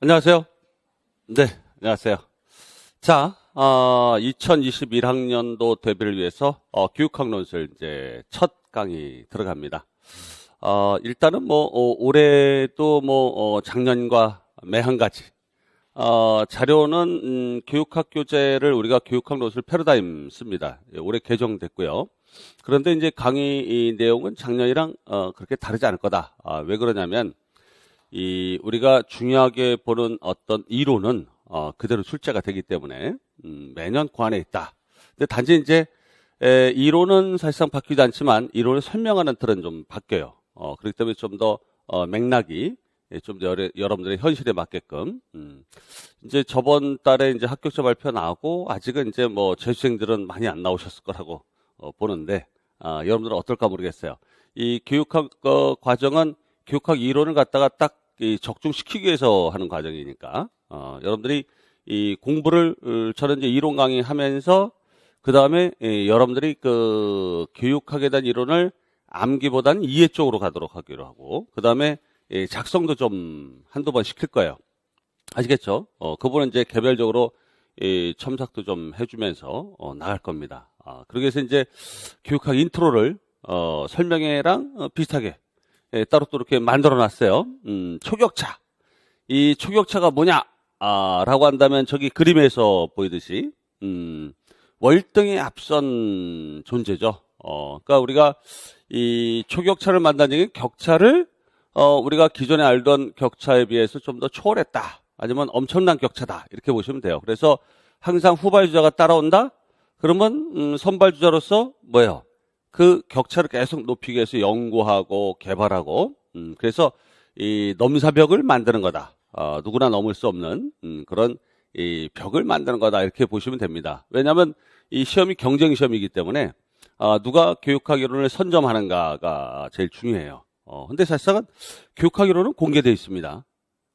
안녕하세요. 네, 안녕하세요. 자, 2021학년도 대비를 위해서 교육학 논술 이제 첫 강의 들어갑니다. 일단은 올해도 작년과 매한 가지 자료는 교육학 교재를 우리가 교육학 논술 패러다임 씁니다. 올해 개정됐고요. 그런데 이제 강의 이 내용은 작년이랑 그렇게 다르지 않을 거다. 왜 그러냐면 우리가 중요하게 보는 어떤 이론은 그대로 출제가 되기 때문에 매년 그 안에 있다. 근데 단지 이제 이론은 사실상 바뀌지 않지만 이론을 설명하는 틀은 좀 바뀌어요. 그렇기 때문에 좀 더 맥락이 좀 더 여러분들의 현실에 맞게끔 이제 저번 달에 이제 합격자 발표 나오고 아직은 이제 재수생들은 많이 안 나오셨을 거라고 보는데 여러분들은 어떨까 모르겠어요. 이 교육학 과정은 교육학 이론을 갖다가 딱 적중시키기 위해서 하는 과정이니까 여러분들이 이 공부를 저는 이제 이론 강의 하면서 그 다음에 여러분들이 그 교육학에 대한 이론을 암기보다는 이해 쪽으로 가도록 하기로 하고 그 다음에 작성도 좀 한두 번 시킬 거예요. 아시겠죠? 그분은 이제 개별적으로 첨삭도 좀 해주면서 나갈 겁니다. 그러기 위해서 이제 교육학 인트로를 설명회랑 비슷하게 따로 또 이렇게 만들어 놨어요. 초격차. 이 초격차가 뭐냐? 라고 한다면 저기 그림에서 보이듯이, 월등히 앞선 존재죠. 그러니까 우리가 이 초격차를 만든다는 얘기는 격차를, 우리가 기존에 알던 격차에 비해서 좀 더 초월했다. 아니면 엄청난 격차다. 이렇게 보시면 돼요. 그래서 항상 후발주자가 따라온다? 그러면, 선발주자로서 뭐예요? 그 격차를 계속 높이기 위해서 연구하고 개발하고 그래서 이 넘사벽을 만드는 거다. 누구나 넘을 수 없는 그런 이 벽을 만드는 거다 이렇게 보시면 됩니다. 왜냐하면 이 시험이 경쟁 시험이기 때문에 누가 교육학 이론을 선점하는가가 제일 중요해요. 근데 사실상은 교육학 이론은 공개되어 있습니다.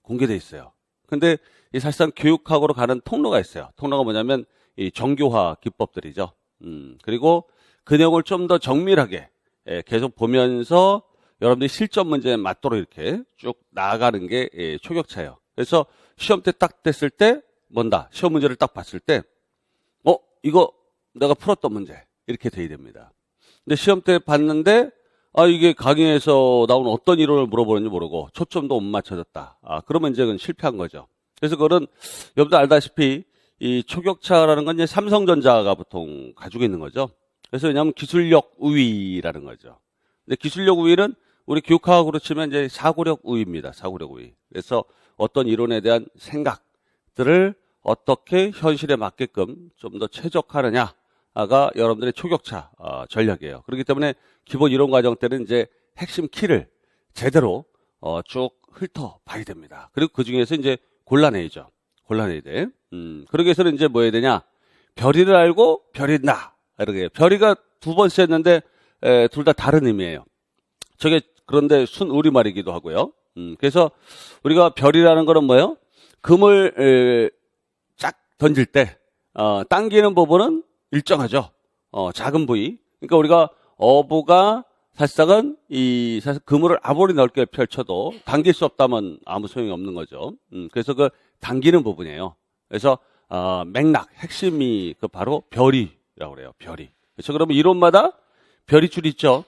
공개되어 있어요. 근데 이 사실상 교육학으로 가는 통로가 있어요. 통로가 뭐냐면 이 정교화 기법들이죠. 그리고 그 내용을 좀 더 정밀하게 계속 보면서 여러분들이 실전 문제에 맞도록 이렇게 쭉 나아가는 게 초격차예요. 그래서 시험 때 딱 됐을 때 뭔다. 시험 문제를 딱 봤을 때 이거 내가 풀었던 문제 이렇게 돼야 됩니다. 근데 시험 때 봤는데 이게 강의에서 나온 어떤 이론을 물어보는지 모르고 초점도 못 맞춰졌다. 그러면 이제 그건 실패한 거죠. 그래서 그거는 여러분들 알다시피 이 초격차라는 건 이제 삼성전자가 보통 가지고 있는 거죠. 그래서 왜냐하면 기술력 우위라는 거죠. 근데 기술력 우위는 우리 교육학으로 치면 이제 사고력 우위입니다. 사고력 우위. 그래서 어떤 이론에 대한 생각들을 어떻게 현실에 맞게끔 좀 더 최적화하느냐가 여러분들의 초격차 전략이에요. 그렇기 때문에 기본 이론 과정 때는 이제 핵심 키를 제대로 쭉 훑어봐야 됩니다. 그리고 그 중에서 이제 골라내야죠. 골라내야 돼. 그러기 위해서는 이제 뭐 해야 되냐? 별이를 알고 별이나. 이렇게 별이가 두 번 쓰였는데 둘 다 다른 의미예요. 저게 그런데 순우리말이기도 하고요. 그래서 우리가 별이라는 거는 뭐예요? 금을 쫙 던질 때 당기는 부분은 일정하죠. 작은 부위. 그러니까 우리가 어부가 사실상은 사실 그물을 아무리 넓게 펼쳐도 당길 수 없다면 아무 소용이 없는 거죠. 그래서 그 당기는 부분이에요. 그래서 맥락 핵심이 바로 별이 라고 그래요. 별이. 그렇죠. 그러면 이론마다 별이줄 있죠.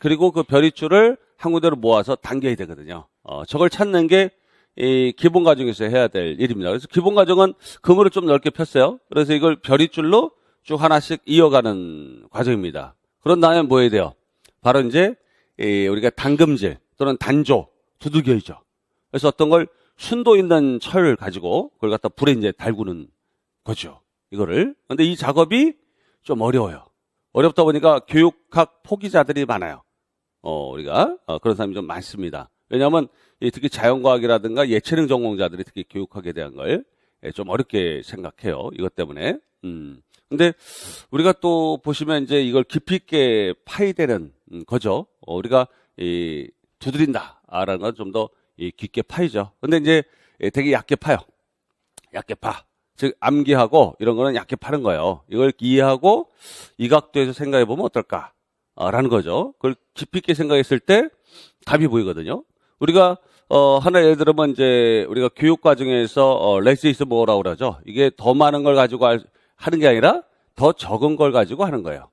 그리고 그 별이줄을 한 군데로 모아서 당겨야 되거든요. 저걸 찾는 게 이 기본 과정에서 해야 될 일입니다. 그래서 기본 과정은 그물을 좀 넓게 폈어요. 그래서 이걸 별이줄로 쭉 하나씩 이어가는 과정입니다. 그런 다음에 뭐 해야 돼요? 바로 이제 우리가 당금질 또는 단조 두들겨야죠. 그래서 어떤 걸 순도 있는 철을 가지고 그걸 갖다 불에 이제 달구는 거죠. 이거를. 근데 이 작업이 좀 어려워요. 어렵다 보니까 교육학 포기자들이 많아요. 우리가 그런 사람이 좀 많습니다. 왜냐하면 특히 자연과학이라든가 예체능 전공자들이 특히 교육학에 대한 걸 좀 어렵게 생각해요. 이것 때문에. 근데 우리가 또 보시면 이제 이걸 깊이 있게 파이되는 거죠. 우리가 두드린다라는 건 좀 더 깊게 파이죠. 근데 이제 되게 얕게 파요. 얕게 파. 즉 암기하고 이런 거는 얕게 파는 거예요. 이걸 이해하고 이 각도에서 생각해 보면 어떨까라는 거죠. 그걸 깊이 있게 생각했을 때 답이 보이거든요. 우리가 하나 예를 들면 이제 우리가 교육 과정에서 less is more라고 그러죠. 이게 더 많은 걸 가지고 하는 게 아니라 더 적은 걸 가지고 하는 거예요.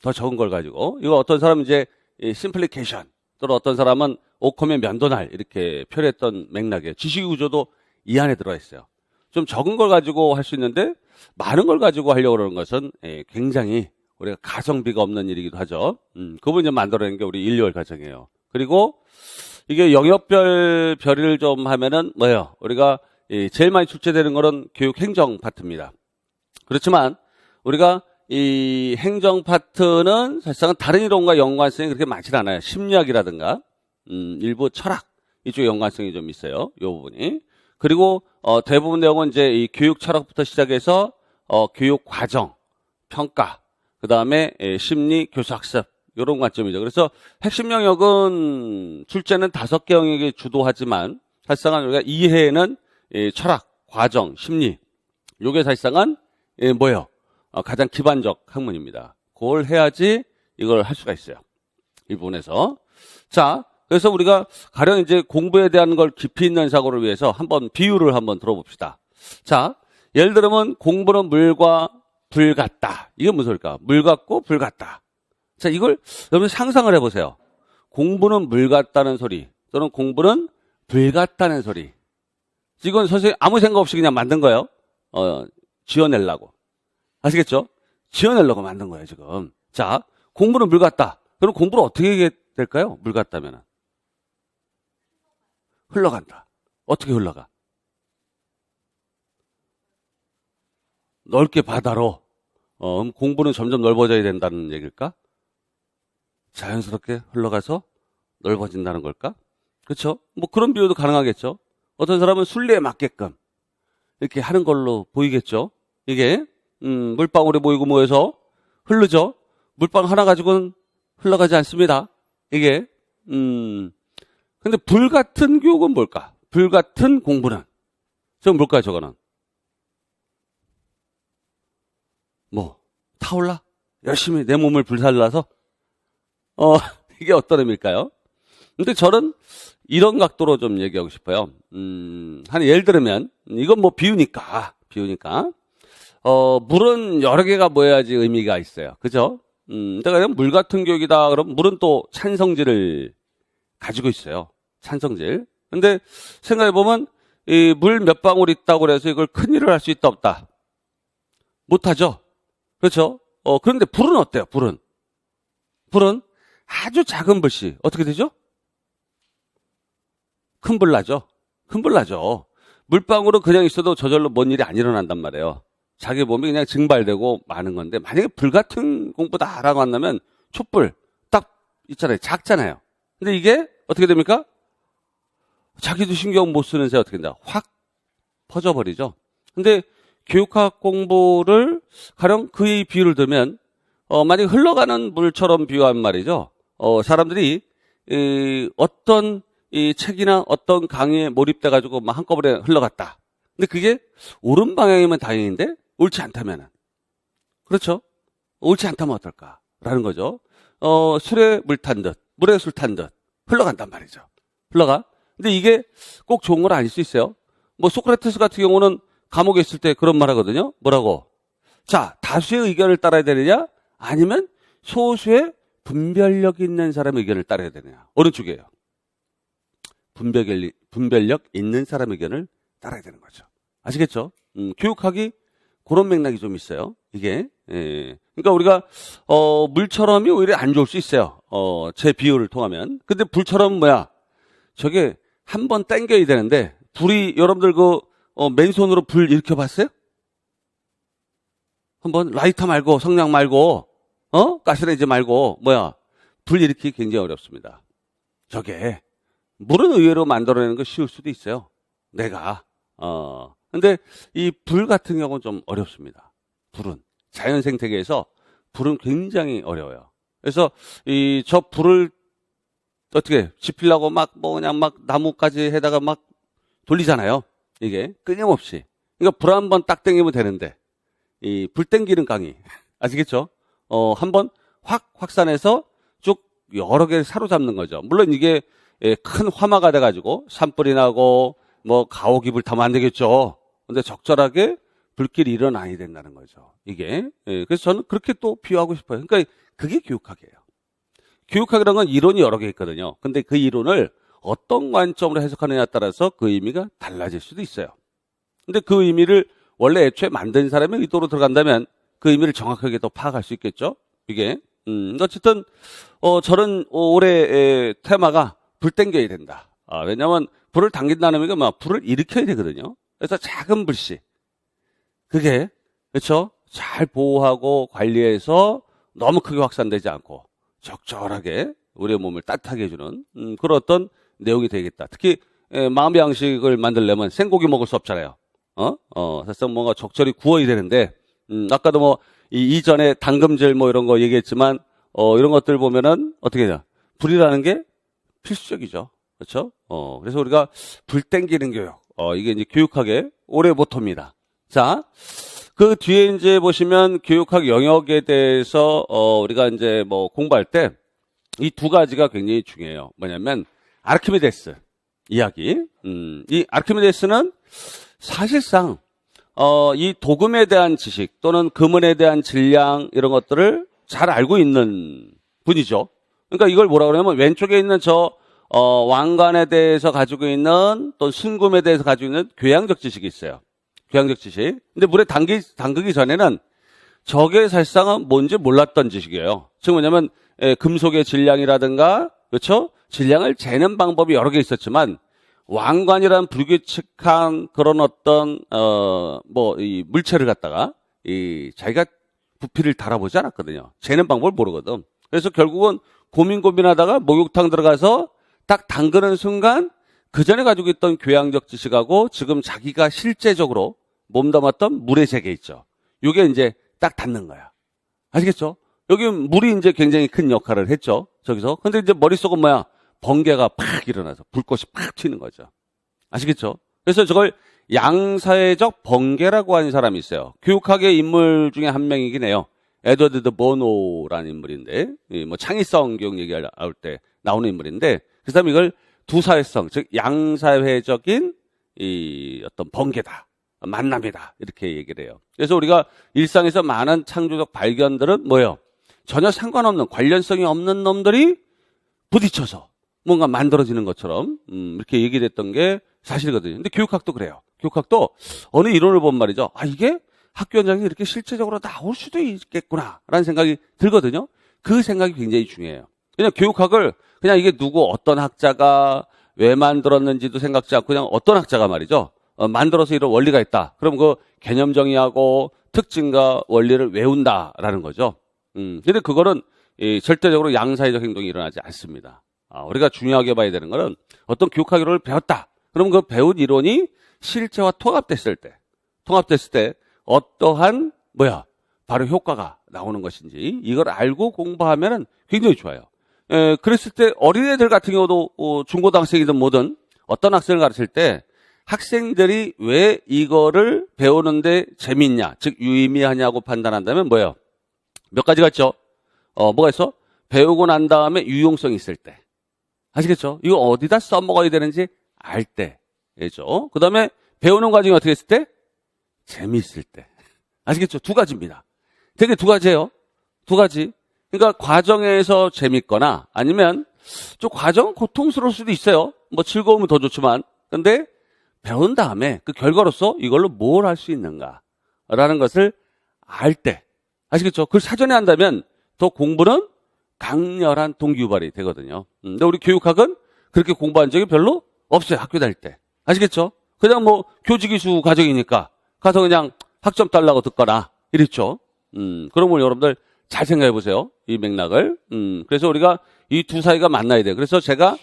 더 적은 걸 가지고. 이거 어떤 사람은 이제 심플리케이션 또는 어떤 사람은 오컴의 면도날 이렇게 표현했던 맥락이에요. 지식의 구조도 이 안에 들어가 있어요. 좀 적은 걸 가지고 할 수 있는데 많은 걸 가지고 하려고 그러는 것은 굉장히 우리가 가성비가 없는 일이기도 하죠. 그걸 이제 만들어낸 게 우리 인류월 과정이에요. 그리고 이게 영역별 별의를 좀 하면은 뭐예요? 우리가 제일 많이 출제되는 거는 교육 행정 파트입니다. 그렇지만 우리가 이 행정 파트는 사실상은 다른 이론과 연관성이 그렇게 많지는 않아요. 심리학이라든가 일부 철학 이쪽 연관성이 좀 있어요. 이 부분이. 그리고 대부분 내용은 이제 이 교육 철학부터 시작해서 교육 과정, 평가, 그 다음에 심리, 교수학습 이런 관점이죠. 그래서 핵심 영역은 출제는 5개 영역이 주도하지만 사실상은 우리가 이해는 철학, 과정, 심리 이게 사실상은 뭐예요? 가장 기반적 학문입니다. 그걸 해야지 이걸 할 수가 있어요. 이 부분에서. 자, 그래서 우리가 가령 이제 공부에 대한 걸 깊이 있는 사고를 위해서 한번 비유를 한번 들어봅시다. 자, 예를 들면 공부는 물과 불 같다. 이게 무슨 소리일까? 물 같고 불 같다. 자, 이걸 여러분 상상을 해보세요. 공부는 물 같다는 소리 또는 공부는 불 같다는 소리. 이건 선생님 아무 생각 없이 그냥 만든 거예요. 지어내려고. 아시겠죠? 지어내려고 만든 거예요, 지금. 자, 공부는 물 같다. 그럼 공부를 어떻게 하게 될까요? 물 같다면. 흘러간다. 어떻게 흘러가? 넓게 바다로. 공부는 점점 넓어져야 된다는 얘기일까? 자연스럽게 흘러가서 넓어진다는 걸까? 그렇죠? 뭐 그런 비유도 가능하겠죠. 어떤 사람은 순리에 맞게끔 이렇게 하는 걸로 보이겠죠. 이게 물방울이 모여서 흐르죠. 물방 하나 가지고는 흘러가지 않습니다. 이게 근데 불 같은 교육은 뭘까? 불 같은 공부는 저건 뭘까요? 저거는 뭐 타올라? 열심히 내 몸을 불살라서 이게 어떤 의미일까요? 근데 저는 이런 각도로 좀 얘기하고 싶어요. 한 예를 들면 이건 뭐 비유니까 물은 여러 개가 모여야지 의미가 있어요. 그죠? 그러니까 물 같은 교육이다. 그럼 물은 또 찬성질을 가지고 있어요. 찬성질. 근데 생각해보면 이 물 몇 방울 있다고 그래서 이걸 큰일을 할 수 있다 없다? 못하죠. 그렇죠? 그런데 불은 어때요? 불은 아주 작은 불씨 어떻게 되죠? 큰 불 나죠. 물방울은 그냥 있어도 저절로 뭔 일이 안 일어난단 말이에요. 자기 몸이 그냥 증발되고 마는 건데 만약에 불 같은 공부다라고 한다면 촛불 딱 있잖아요. 작잖아요. 근데 이게 어떻게 됩니까? 자기도 신경 못 쓰는 새 어떻게 된다? 확 퍼져버리죠. 근데 교육학 공부를 가령 그의 비유를 들면 만약에 흘러가는 물처럼 비유하면 말이죠. 사람들이 어떤 이 책이나 어떤 강의에 몰입돼가지고 막 한꺼번에 흘러갔다. 근데 그게 옳은 방향이면 다행인데 옳지 않다면은 그렇죠? 옳지 않다면 어떨까라는 거죠. 술에 물 탄 듯, 물에 술 탄 듯 흘러간단 말이죠. 흘러가. 근데 이게 꼭 좋은 건 아닐 수 있어요. 뭐 소크라테스 같은 경우는 감옥에 있을 때 그런 말 하거든요. 뭐라고? 자, 다수의 의견을 따라야 되느냐? 아니면 소수의 분별력 있는 사람의 의견을 따라야 되느냐? 어느 쪽이에요? 분별력 있는 사람의 의견을 따라야 되는 거죠. 아시겠죠? 교육학이 그런 맥락이 좀 있어요. 이게. 그러니까 우리가 물처럼이 오히려 안 좋을 수 있어요. 제 비유를 통하면. 근데 불처럼 뭐야? 저게 한번 당겨야 되는데 불이 여러분들 맨손으로 불 일으켜 봤어요? 한번 라이터 말고 성냥 말고 가스레인지 말고 뭐야? 불 일으키기 굉장히 어렵습니다. 저게 물은 의외로 만들어내는 거 쉬울 수도 있어요. 내가 근데 이 불 같은 경우는 좀 어렵습니다. 불은 자연 생태계에서 불은 굉장히 어려워요. 그래서 저 불을 어떻게 지피려고 그냥 나무까지 해다가 막 돌리잖아요. 이게 끊임없이. 그러니까 불 한 번 딱 당기면 되는데 이 불 당기는 강의 아시겠죠? 한번 확 확산해서 쭉 여러 개를 사로잡는 거죠. 물론 이게 큰 화마가 돼가지고 산불이 나고 뭐 가옥이 불타면 안 되겠죠. 근데 적절하게 불길이 일어나야 된다는 거죠. 이게. 그래서 저는 그렇게 또 비유하고 싶어요. 그러니까 그게 교육학이에요. 교육학이라는 건 이론이 여러 개 있거든요. 근데 그 이론을 어떤 관점으로 해석하느냐에 따라서 그 의미가 달라질 수도 있어요. 근데 그 의미를 원래 애초에 만든 사람의 의도로 들어간다면 그 의미를 정확하게 또 파악할 수 있겠죠. 이게. 어쨌든 저는 올해 테마가 불 땡겨야 된다. 왜냐하면 불을 당긴다는 의미가 막 불을 일으켜야 되거든요. 그래서 작은 불씨. 그게 그렇죠. 잘 보호하고 관리해서 너무 크게 확산되지 않고 적절하게 우리의 몸을 따뜻하게 해주는 그런 어떤 내용이 되겠다. 특히 마음의 양식을 만들려면 생고기 먹을 수 없잖아요. 사실상 뭔가 적절히 구워야 되는데 아까도 뭐 이전에 당금질 뭐 이런 거 얘기했지만 이런 것들 보면은 어떻게 되냐 불이라는 게 필수적이죠. 그렇죠? 그래서 우리가 불 땡기는 교육 이게 이제 교육학의 올해 모토입니다. 자, 그 뒤에 이제 보시면 교육학 영역에 대해서 우리가 이제 뭐 공부할 때 이 두 가지가 굉장히 중요해요. 뭐냐면 아르키메데스 이야기. 이 아르키메데스는 사실상 이 도금에 대한 지식 또는 금은에 대한 질량 이런 것들을 잘 알고 있는 분이죠. 그러니까 이걸 뭐라 그러냐면 왼쪽에 있는 저 왕관에 대해서 가지고 있는 또 순금에 대해서 가지고 있는 교양적 지식이 있어요. 교양적 지식. 근데 물에 담그기 전에는 저게 사실상은 뭔지 몰랐던 지식이에요. 즉 뭐냐면 금속의 질량이라든가 그렇죠? 질량을 재는 방법이 여러 개 있었지만 왕관이라는 불규칙한 그런 어떤 이 물체를 갖다가 자기가 부피를 달아보지 않았거든요. 재는 방법을 모르거든. 그래서 결국은 고민하다가 목욕탕 들어가서 딱 담그는 순간 그 전에 가지고 있던 교양적 지식하고 지금 자기가 실제적으로 몸담았던 물의 세계 있죠. 이게 이제 딱 닿는 거야. 아시겠죠? 여기 물이 이제 굉장히 큰 역할을 했죠. 저기서. 근데 이제 머릿속은 뭐야? 번개가 팍 일어나서 불꽃이 팍 튀는 거죠. 아시겠죠? 그래서 저걸 양사회적 번개라고 하는 사람이 있어요. 교육학의 인물 중에 한 명이긴 해요. 에드워드 드 보노라는 인물인데, 뭐 창의성 교육 얘기할 때 나오는 인물인데, 그 사람이 이걸 두사회성, 즉 양사회적인 이 어떤 번개다, 만남이다 이렇게 얘기를 해요. 그래서 우리가 일상에서 많은 창조적 발견들은 뭐예요? 전혀 상관없는 관련성이 없는 놈들이 부딪혀서 뭔가 만들어지는 것처럼 이렇게 얘기됐던 게 사실이거든요. 근데 교육학도 그래요. 교육학도 어느 이론을 보면 말이죠. 이게 학교 현장에 이렇게 실제적으로 나올 수도 있겠구나라는 생각이 들거든요. 그 생각이 굉장히 중요해요. 그냥 교육학을 그냥 이게 누구 어떤 학자가 왜 만들었는지도 생각지 않고 그냥 어떤 학자가 말이죠. 만들어서 이런 원리가 있다. 그럼 그 개념 정의하고 특징과 원리를 외운다라는 거죠. 근데 그거는 절대적으로 양사회적 행동이 일어나지 않습니다. 우리가 중요하게 봐야 되는 거는 어떤 교육학 이론을 배웠다. 그럼 그 배운 이론이 실체와 통합됐을 때 어떠한 바로 효과가 나오는 것인지 이걸 알고 공부하면 굉장히 좋아요. 그랬을 때 어린애들 같은 경우도 중고등학생이든 뭐든 어떤 학생을 가르칠 때 학생들이 왜 이거를 배우는데 재밌냐, 즉 유의미하냐고 판단한다면 뭐예요? 몇 가지가 있죠? 뭐가 있어? 배우고 난 다음에 유용성이 있을 때. 아시겠죠? 이거 어디다 써먹어야 되는지 알 때죠. 그 다음에 배우는 과정이 어떻게 했을 때? 재미있을 때. 아시겠죠? 두 가지입니다. 되게 두 가지예요. 두 가지. 그러니까 과정에서 재밌거나 아니면 좀 과정은 고통스러울 수도 있어요. 뭐 즐거우면 더 좋지만. 근데 배운 다음에 그 결과로서 이걸로 뭘 할 수 있는가라는 것을 알 때. 아시겠죠? 그걸 사전에 한다면 더 공부는 강렬한 동기유발이 되거든요. 근데 우리 교육학은 그렇게 공부한 적이 별로 없어요. 학교 다닐 때. 아시겠죠? 그냥 뭐 교직이수 과정이니까 가서 그냥 학점 달라고 듣거나 이랬죠. 그러면 여러분들 잘 생각해 보세요. 이 맥락을. 그래서 우리가 이 두 사이가 만나야 돼요. 그래서 제가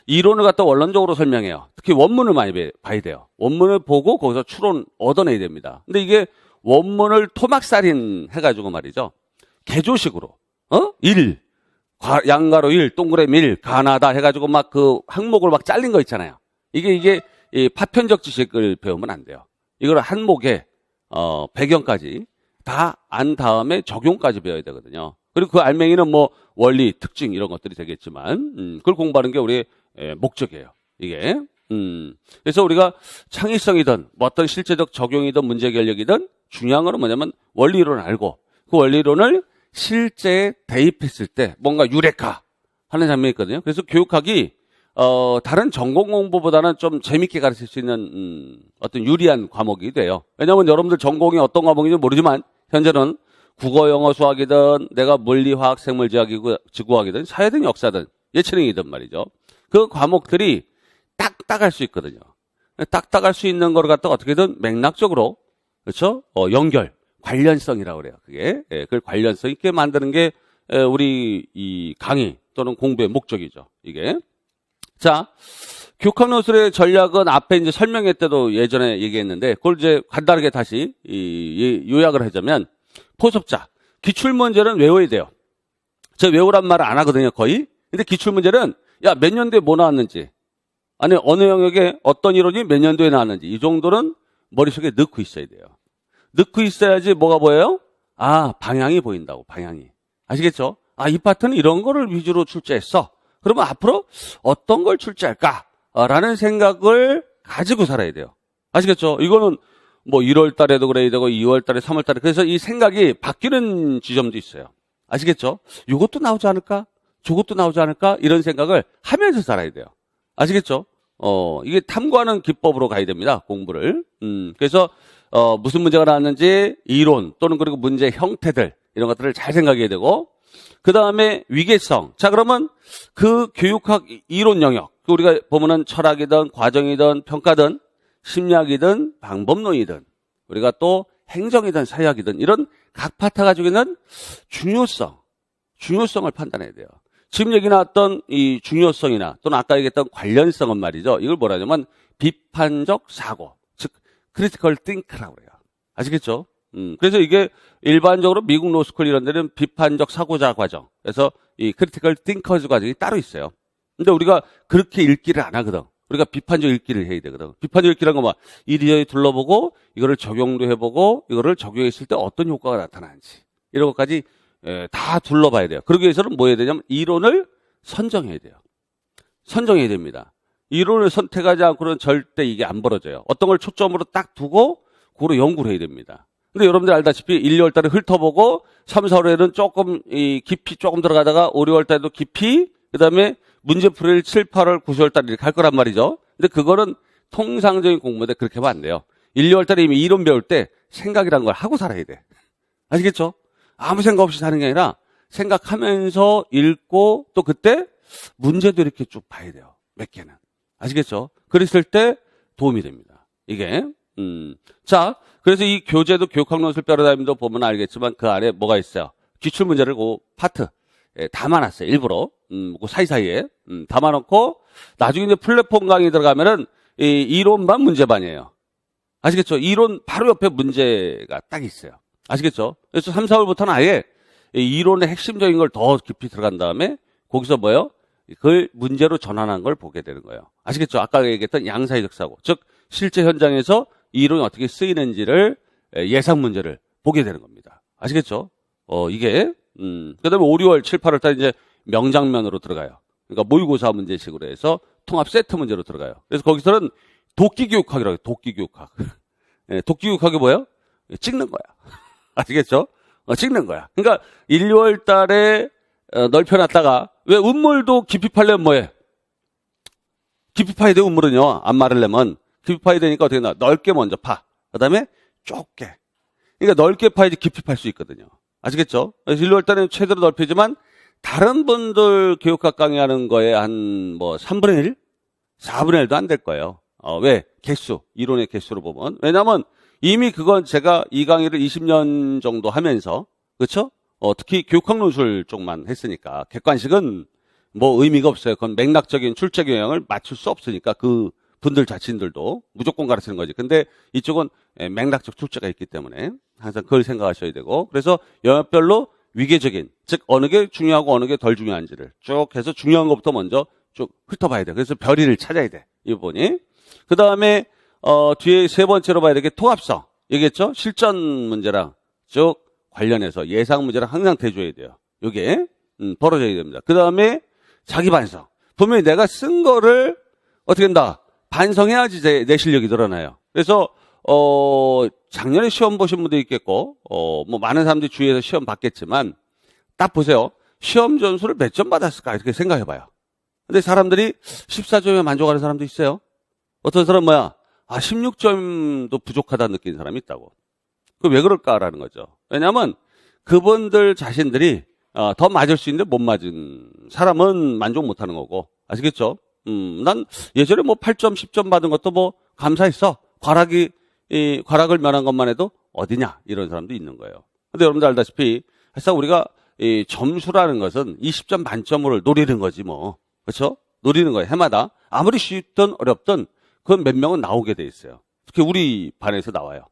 이론을 갖다 원론적으로 설명해요. 특히 원문을 많이 봐야 돼요. 원문을 보고 거기서 추론 얻어내야 됩니다. 근데 이게 원문을 토막살인 해가지고 말이죠. 개조식으로, 양가로 1, 동그라미 1, 가나다 해가지고 막 그 항목을 막 잘린 거 있잖아요. 이게 이 파편적 지식을 배우면 안 돼요. 이걸 한목에 배경까지 다 안 다음에 적용까지 배워야 되거든요. 그리고 그 알맹이는 뭐 원리, 특징 이런 것들이 되겠지만 그걸 공부하는 게 우리의 목적이에요. 이게. 그래서 우리가 창의성이든 뭐 어떤 실제적 적용이든 문제 결력이든 중요한 거는 뭐냐면 원리론을 알고 그 원리론을 실제에 대입했을 때 뭔가 유레카 하는 장면이 있거든요. 그래서 교육학이 다른 전공 공부보다는 좀 재밌게 가르칠 수 있는 어떤 유리한 과목이 돼요. 왜냐하면 여러분들 전공이 어떤 과목인지 모르지만 현재는 국어, 영어, 수학이든 내가 물리, 화학, 생물지학이고 지구학이든 사회든 역사든 예체능이든 말이죠. 그 과목들이 딱딱할 수 있거든요. 딱딱할 수 있는 걸 갖다가 어떻게든 맥락적으로 그렇죠? 연결, 관련성이라고 그래요. 그게 그걸 관련성 있게 만드는 게 우리 이 강의 또는 공부의 목적이죠. 이게 자 교육학 노술의 전략은 앞에 이제 설명회 때도 예전에 얘기했는데 그걸 이제 간단하게 다시 요약을 하자면 포섭자 기출 문제는 외워야 돼요. 제가 외우란 말을 안 하거든요, 거의. 근데 기출 문제는 야, 몇 년도에 뭐 나왔는지 아니 어느 영역에 어떤 이론이 몇 년도에 나왔는지 이 정도는 머릿속에 넣고 있어야 돼요. 넣고 있어야지 뭐가 보여요? 아, 방향이 보인다고, 방향이. 아시겠죠? 아, 이 파트는 이런 거를 위주로 출제했어. 그러면 앞으로 어떤 걸 출제할까? 라는 생각을 가지고 살아야 돼요. 아시겠죠? 이거는 뭐 1월 달에도 그래야 되고 2월 달에 3월 달에 그래서 이 생각이 바뀌는 지점도 있어요. 아시겠죠? 이것도 나오지 않을까? 저것도 나오지 않을까? 이런 생각을 하면서 살아야 돼요. 아시겠죠? 이게 탐구하는 기법으로 가야 됩니다. 공부를. 그래서 무슨 문제가 나왔는지 이론 또는 그리고 문제 형태들 이런 것들을 잘 생각해야 되고 그 다음에 위계성. 자, 그러면 그 교육학 이론 영역 우리가 보면은 철학이든 과정이든 평가든 심리학이든 방법론이든 우리가 또 행정이든 사회학이든 이런 각 파트가 가지고 있는 중요성을 판단해야 돼요. 지금 얘기 나왔던 이 중요성이나 또는 아까 얘기했던 관련성은 말이죠. 이걸 뭐라 하냐면 비판적 사고, 즉 크리티컬 띵크라고 해요. 아시겠죠? 그래서 이게 일반적으로 미국 로스쿨 이런 데는 비판적 사고자 과정. 그래서 이 크리티컬 띵커즈 과정이 따로 있어요. 근데 우리가 그렇게 읽기를 안 하거든. 우리가 비판적 읽기를 해야 되거든. 비판적 읽기란 건 뭐 이리저리 둘러보고 이거를 적용도 해보고 이거를 적용했을 때 어떤 효과가 나타나는지 이런 것까지 다 둘러봐야 돼요. 그러기 위해서는 뭐 해야 되냐면 이론을 선정해야 돼요. 선정해야 됩니다. 이론을 선택하지 않고는 절대 이게 안 벌어져요. 어떤 걸 초점으로 딱 두고 그거로 연구를 해야 됩니다. 근데 여러분들 알다시피 1, 2월 달에 훑어보고 3, 4월에는 조금 깊이 조금 들어가다가 5, 6월 달에도 깊이 그다음에 문제풀이를 7, 8월, 9, 10월 달에 이렇게 할 거란 말이죠. 근데 그거는 통상적인 공부인데 그렇게 하면 안 돼요. 1, 2월 달에 이미 이론 배울 때 생각이라는 걸 하고 살아야 돼. 아시겠죠? 아무 생각 없이 사는 게 아니라 생각하면서 읽고 또 그때 문제도 이렇게 쭉 봐야 돼요. 몇 개는. 아시겠죠? 그랬을 때 도움이 됩니다. 이게. 자, 그래서 이 교재도 교육학 논술 패러다임도 보면 알겠지만 그 안에 뭐가 있어요? 기출 문제를 그 파트 담아놨어요. 일부러. 그 사이사이에 담아놓고 나중에 이제 플랫폼 강의 들어가면은 이 이론반 문제반이에요. 아시겠죠? 이론 바로 옆에 문제가 딱 있어요. 아시겠죠? 그래서 3, 4월부터는 아예 이론의 핵심적인 걸 더 깊이 들어간 다음에 거기서 뭐예요? 그걸 문제로 전환한 걸 보게 되는 거예요. 아시겠죠? 아까 얘기했던 양사이적 사고. 즉 실제 현장에서 이론이 어떻게 쓰이는지를 예상 문제를 보게 되는 겁니다. 아시겠죠? 이게 그다음에 5, 6월, 7, 8월 달 이제 명장면으로 들어가요. 그러니까 모의고사 문제식으로 해서 통합 세트 문제로 들어가요. 그래서 거기서는 도끼교육학이라고 해요. 도끼교육학. 도끼교육학이 뭐예요? 찍는 거야. 아시겠죠? 찍는 거야. 그러니까 1, 2월 달에 넓혀놨다가 왜 운물도 깊이 파려면 뭐해? 깊이 파야 돼, 운물은요. 안 마르려면. 깊이 파야 되니까 어떻게 나? 넓게 먼저 파. 그 다음에 좁게. 그러니까 넓게 파야지 깊이 팔 수 있거든요. 아시겠죠? 그래서 1, 2월 달에는 최대로 넓히지만 다른 분들 교육학 강의하는 거에 한 뭐 3분의 1? 4분의 1도 안 될 거예요. 왜? 개수. 이론의 개수로 보면. 왜냐면 이미 그건 제가 이 강의를 20년 정도 하면서 그렇죠? 특히 교육학 논술 쪽만 했으니까 객관식은 뭐 의미가 없어요. 그건 맥락적인 출제 경향을 맞출 수 없으니까 그 분들 자신들도 무조건 가르치는 거지. 근데 이쪽은 맥락적 출제가 있기 때문에 항상 그걸 생각하셔야 되고 그래서 영역별로 위계적인 즉 어느 게 중요하고 어느 게 덜 중요한지를 쭉 해서 중요한 것부터 먼저 쭉 훑어봐야 돼. 그래서 별이를 찾아야 돼. 이 부분이. 그 다음에 뒤에 세 번째로 봐야 될 게 통합성. 얘기했죠? 실전 문제랑 쭉 관련해서 예상 문제랑 항상 대줘야 돼요. 요게 벌어져야 됩니다. 그 다음에 자기 반성. 분명히 내가 쓴 거를 어떻게 한다? 반성해야지 내 실력이 늘어나요. 그래서 작년에 시험 보신 분도 있겠고 뭐 많은 사람들이 주위에서 시험 봤겠지만 딱 보세요. 시험 점수를 몇 점 받았을까 이렇게 생각해봐요. 근데 사람들이 14점에 만족하는 사람도 있어요. 어떤 사람은 16점도 부족하다 느끼는 사람이 있다고. 그 왜 그럴까라는 거죠. 왜냐하면 그분들 자신들이 더 맞을 수 있는데 못 맞은 사람은 만족 못하는 거고. 아시겠죠? 난 예전에 뭐 8점, 10점 받은 것도 뭐 감사했어. 과락을 면한 것만 해도 어디냐 이런 사람도 있는 거예요. 근데 여러분들 알다시피 사실 우리가 이 점수라는 것은 20점 만점을 노리는 거지 뭐. 그렇죠? 노리는 거예요. 해마다. 아무리 쉽든 어렵든 그건 몇 명은 나오게 돼 있어요. 특히 우리 반에서 나와요.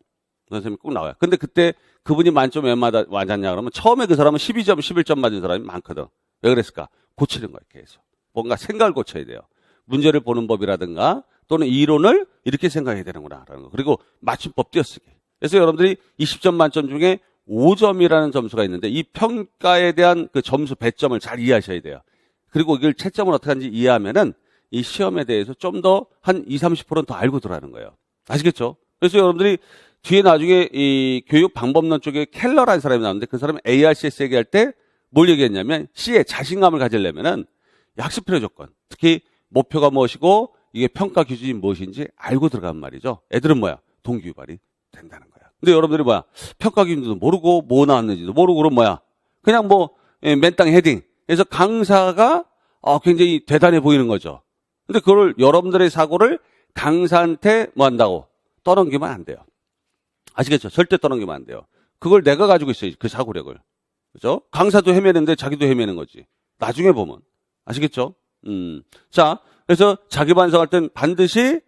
선생님이 꼭 나와요. 근데 그때 그분이 만점 왜 맞았냐 그러면 처음에 그 사람은 12점, 11점 맞은 사람이 많거든. 왜 그랬을까? 고치는 거예요. 계속. 뭔가 생각을 고쳐야 돼요. 문제를 보는 법이라든가 또는 이론을 이렇게 생각해야 되는구나라는 거. 그리고 맞춤법 띄어쓰기. 그래서 여러분들이 20점 만점 중에 5점이라는 점수가 있는데 이 평가에 대한 그 점수 배점을 잘 이해하셔야 돼요. 그리고 이걸 채점을 어떻게 하는지 이해하면은 이 시험에 대해서 좀 더 한 20, 30%는 더 알고 들어가는 거예요. 아시겠죠? 그래서 여러분들이 뒤에 나중에 이 교육 방법론 쪽에 켈러라는 사람이 나오는데 그 사람은 ARCS 얘기할 때 뭘 얘기했냐면 C에 자신감을 가지려면은 학습 필요 조건. 특히 목표가 무엇이고 이게 평가 기준이 무엇인지 알고 들어간 말이죠. 애들은 동기 유발이 된다는 거야. 근데 여러분들이 평가 기준도 모르고 뭐 나왔는지도 모르고 그럼 그냥 맨땅 헤딩. 그래서 강사가 굉장히 대단해 보이는 거죠. 근데 그걸 여러분들의 사고를 강사한테 한다고 떠넘기면 안 돼요. 아시겠죠? 절대 떠넘기면 안 돼요. 그걸 내가 가지고 있어요. 그 사고력을. 그죠? 강사도 헤매는데 자기도 헤매는 거지. 나중에 보면. 아시겠죠? 자, 그래서 자기 반성할 땐 반드시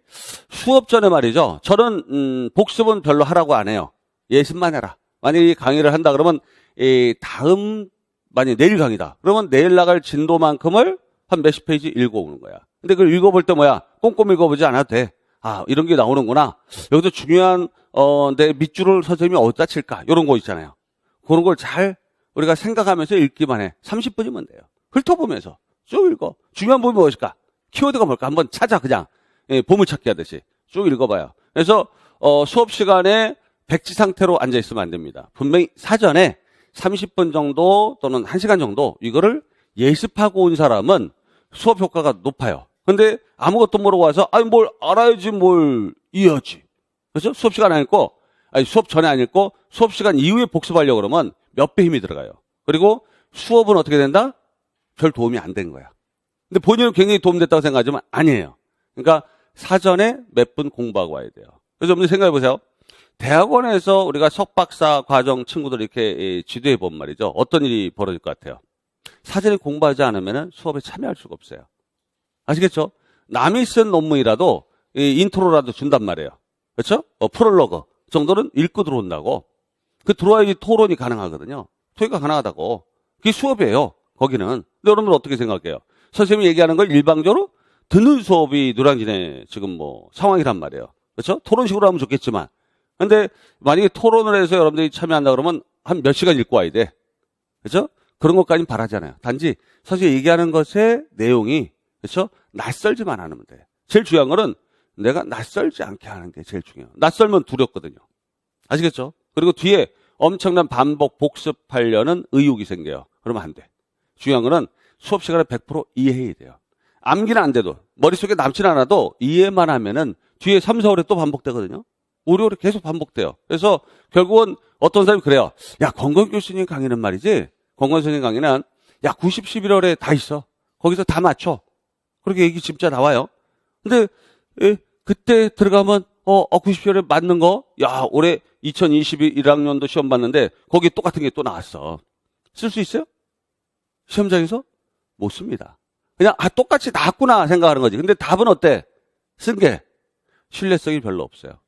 수업 전에 말이죠. 저는 복습은 별로 하라고 안 해요. 예습만 해라. 만약에 강의를 한다 그러면 만약에 내일 강의다. 그러면 내일 나갈 진도만큼을 한 몇십 페이지 읽어오는 거야. 근데 그걸 읽어볼 때 꼼꼼히 읽어보지 않아도 돼. 이런 게 나오는구나. 여기서 중요한 내 밑줄을 선생님이 어디다 칠까? 이런 거 있잖아요. 그런 걸 잘 우리가 생각하면서 읽기만 해. 30분이면 돼요. 훑어보면서 쭉 읽어. 중요한 부분이 무엇일까? 키워드가 뭘까? 한번 찾아 그냥. 보물찾기 하듯이 쭉 읽어봐요. 그래서 수업 시간에 백지 상태로 앉아있으면 안 됩니다. 분명히 사전에 30분 정도 또는 1시간 정도 이거를 예습하고 온 사람은 수업 효과가 높아요. 근데 아무것도 모르고 와서 뭘 알아야지 뭘 이해하지. 그렇죠? 수업 시간 안 읽고 수업 전에 안 읽고 수업 시간 이후에 복습하려고 그러면 몇 배 힘이 들어가요. 그리고 수업은 어떻게 된다? 별 도움이 안 된 거야. 근데 본인은 굉장히 도움됐다고 생각하지만 아니에요. 그러니까 사전에 몇 분 공부하고 와야 돼요. 그래서 여러분들 생각해 보세요. 대학원에서 우리가 석박사 과정 친구들 이렇게 지도해 보면 말이죠. 어떤 일이 벌어질 것 같아요? 사전에 공부하지 않으면 수업에 참여할 수가 없어요. 아시겠죠? 남이 쓴 논문이라도 인트로라도 준단 말이에요. 그렇죠? 프롤로그 정도는 읽고 들어온다고. 그 들어와야지 토론이 가능하거든요. 토의가 가능하다고. 그게 수업이에요. 거기는. 근데 여러분들 어떻게 생각해요? 선생님이 얘기하는 걸 일방적으로 듣는 수업이 노량진의 지금 상황이란 말이에요. 그렇죠? 토론식으로 하면 좋겠지만. 근데 만약에 토론을 해서 여러분들이 참여한다 그러면 한 몇 시간 읽고 와야 돼. 그렇죠? 그런 것까지는 바라잖아요. 단지 선생님이 얘기하는 것의 내용이 그렇죠? 낯설지만 않으면 돼. 제일 중요한 거는 내가 낯설지 않게 하는 게 제일 중요해요. 낯설면 두렵거든요. 아시겠죠? 그리고 뒤에 엄청난 반복 복습하려는 의욕이 생겨요. 그러면 안 돼. 중요한 거는 수업 시간에 100% 이해해야 돼요. 암기는 안 돼도 머릿속에 남진 않아도 이해만 하면은 뒤에 3, 4월에 또 반복되거든요. 5, 6월에 계속 반복돼요. 그래서 결국은 어떤 사람이 그래요. 권건 교수님 강의는 말이지. 권건 선생님 강의는 90, 11월에 다 있어. 거기서 다 맞춰. 그렇게 얘기 진짜 나와요. 근데 그때 들어가면 90월에 맞는 거 올해 2021학년도 시험 봤는데 거기 똑같은 게 또 나왔어. 쓸 수 있어요? 시험장에서? 못 씁니다. 그냥 똑같이 나왔구나 생각하는 거지. 근데 답은 어때? 쓴 게 신뢰성이 별로 없어요.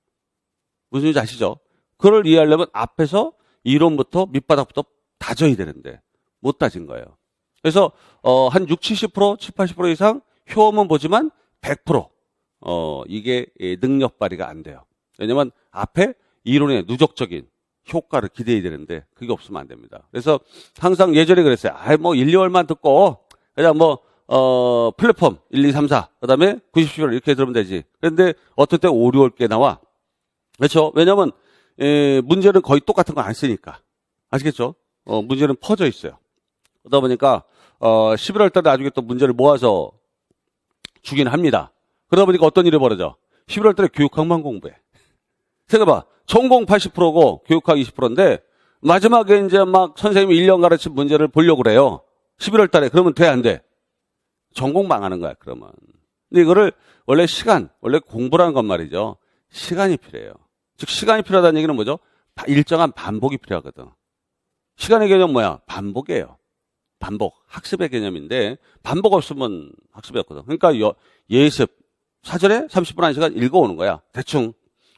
무슨 말인지 아시죠? 그걸 이해하려면 앞에서 이론부터 밑바닥부터 다져야 되는데 못 다진 거예요. 그래서 한 60, 70%, 70, 80% 이상 효험은 보지만 100% 이게 능력 발휘가 안 돼요. 왜냐면 앞에 이론의 누적적인 효과를 기대해야 되는데 그게 없으면 안 됩니다. 그래서 항상 예전에 그랬어요. 뭐 1, 2월만 듣고 그냥 플랫폼 1, 2, 3, 4 그다음에 90, 11월 이렇게 들으면 되지. 그런데 어떨 때 5, 6월 께 나와. 그렇죠? 왜냐면 문제는 거의 똑같은 거 안 쓰니까. 아시겠죠? 문제는 퍼져 있어요. 그러다 보니까 11월 달에 나중에 또 문제를 모아서 주긴 합니다. 그러다 보니까 어떤 일이 벌어져? 11월 달에 교육학만 공부해. 생각해봐. 전공 80%고 교육학 20%인데 마지막에 이제 막 선생님이 1년 가르친 문제를 보려고 그래요. 11월 달에. 그러면 돼, 안 돼? 전공 망하는 거야, 그러면. 근데 이거를 원래 공부라는 건 말이죠. 시간이 필요해요. 즉, 시간이 필요하다는 얘기는 뭐죠? 일정한 반복이 필요하거든. 시간의 개념 뭐야? 반복이에요. 반복. 학습의 개념인데, 반복 없으면 학습이 없거든. 그러니까 예습. 사전에 30분 1시간 읽어오는 거야. 대충.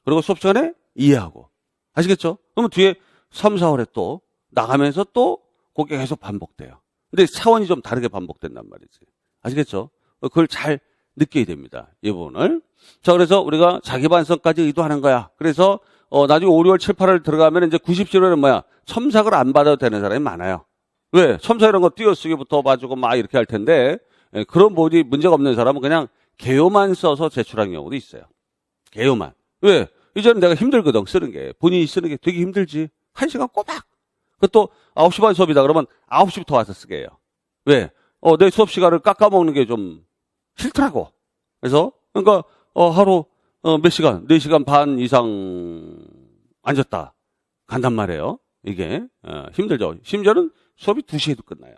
그리고 수업 시간에 이해하고. 아시겠죠? 그러면 뒤에 3, 4월에 또 나가면서 또 그게 계속 반복돼요. 근데 차원이 좀 다르게 반복된단 말이지. 아시겠죠? 그걸 잘 느껴야 됩니다. 이 부분을. 자, 그래서 우리가 자기 반성까지 의도하는 거야. 그래서 나중에 5, 6월, 7, 8월 들어가면 이제 90시로는 뭐야? 첨삭을 안 받아도 되는 사람이 많아요. 왜? 첨삭 이런 거 띄어쓰기부터 봐주고 막 이렇게 할 텐데 그런 문제가 없는 사람은 그냥 개요만 써서 제출한 경우도 있어요. 개요만. 왜? 이제는 내가 힘들거든, 쓰는 게. 본인이 쓰는 게 되게 힘들지. 1시간 꼬박. 그것도 9시 반 수업이다 그러면 9시부터 와서 쓰게 해요. 왜? 내 수업 시간을 깎아먹는 게 좀 싫더라고. 그래서, 그러니까, 하루, 몇 시간, 4시간 반 이상 앉았다. 간단 말이에요. 이게, 힘들죠. 심지어는 수업이 2시에도 끝나요.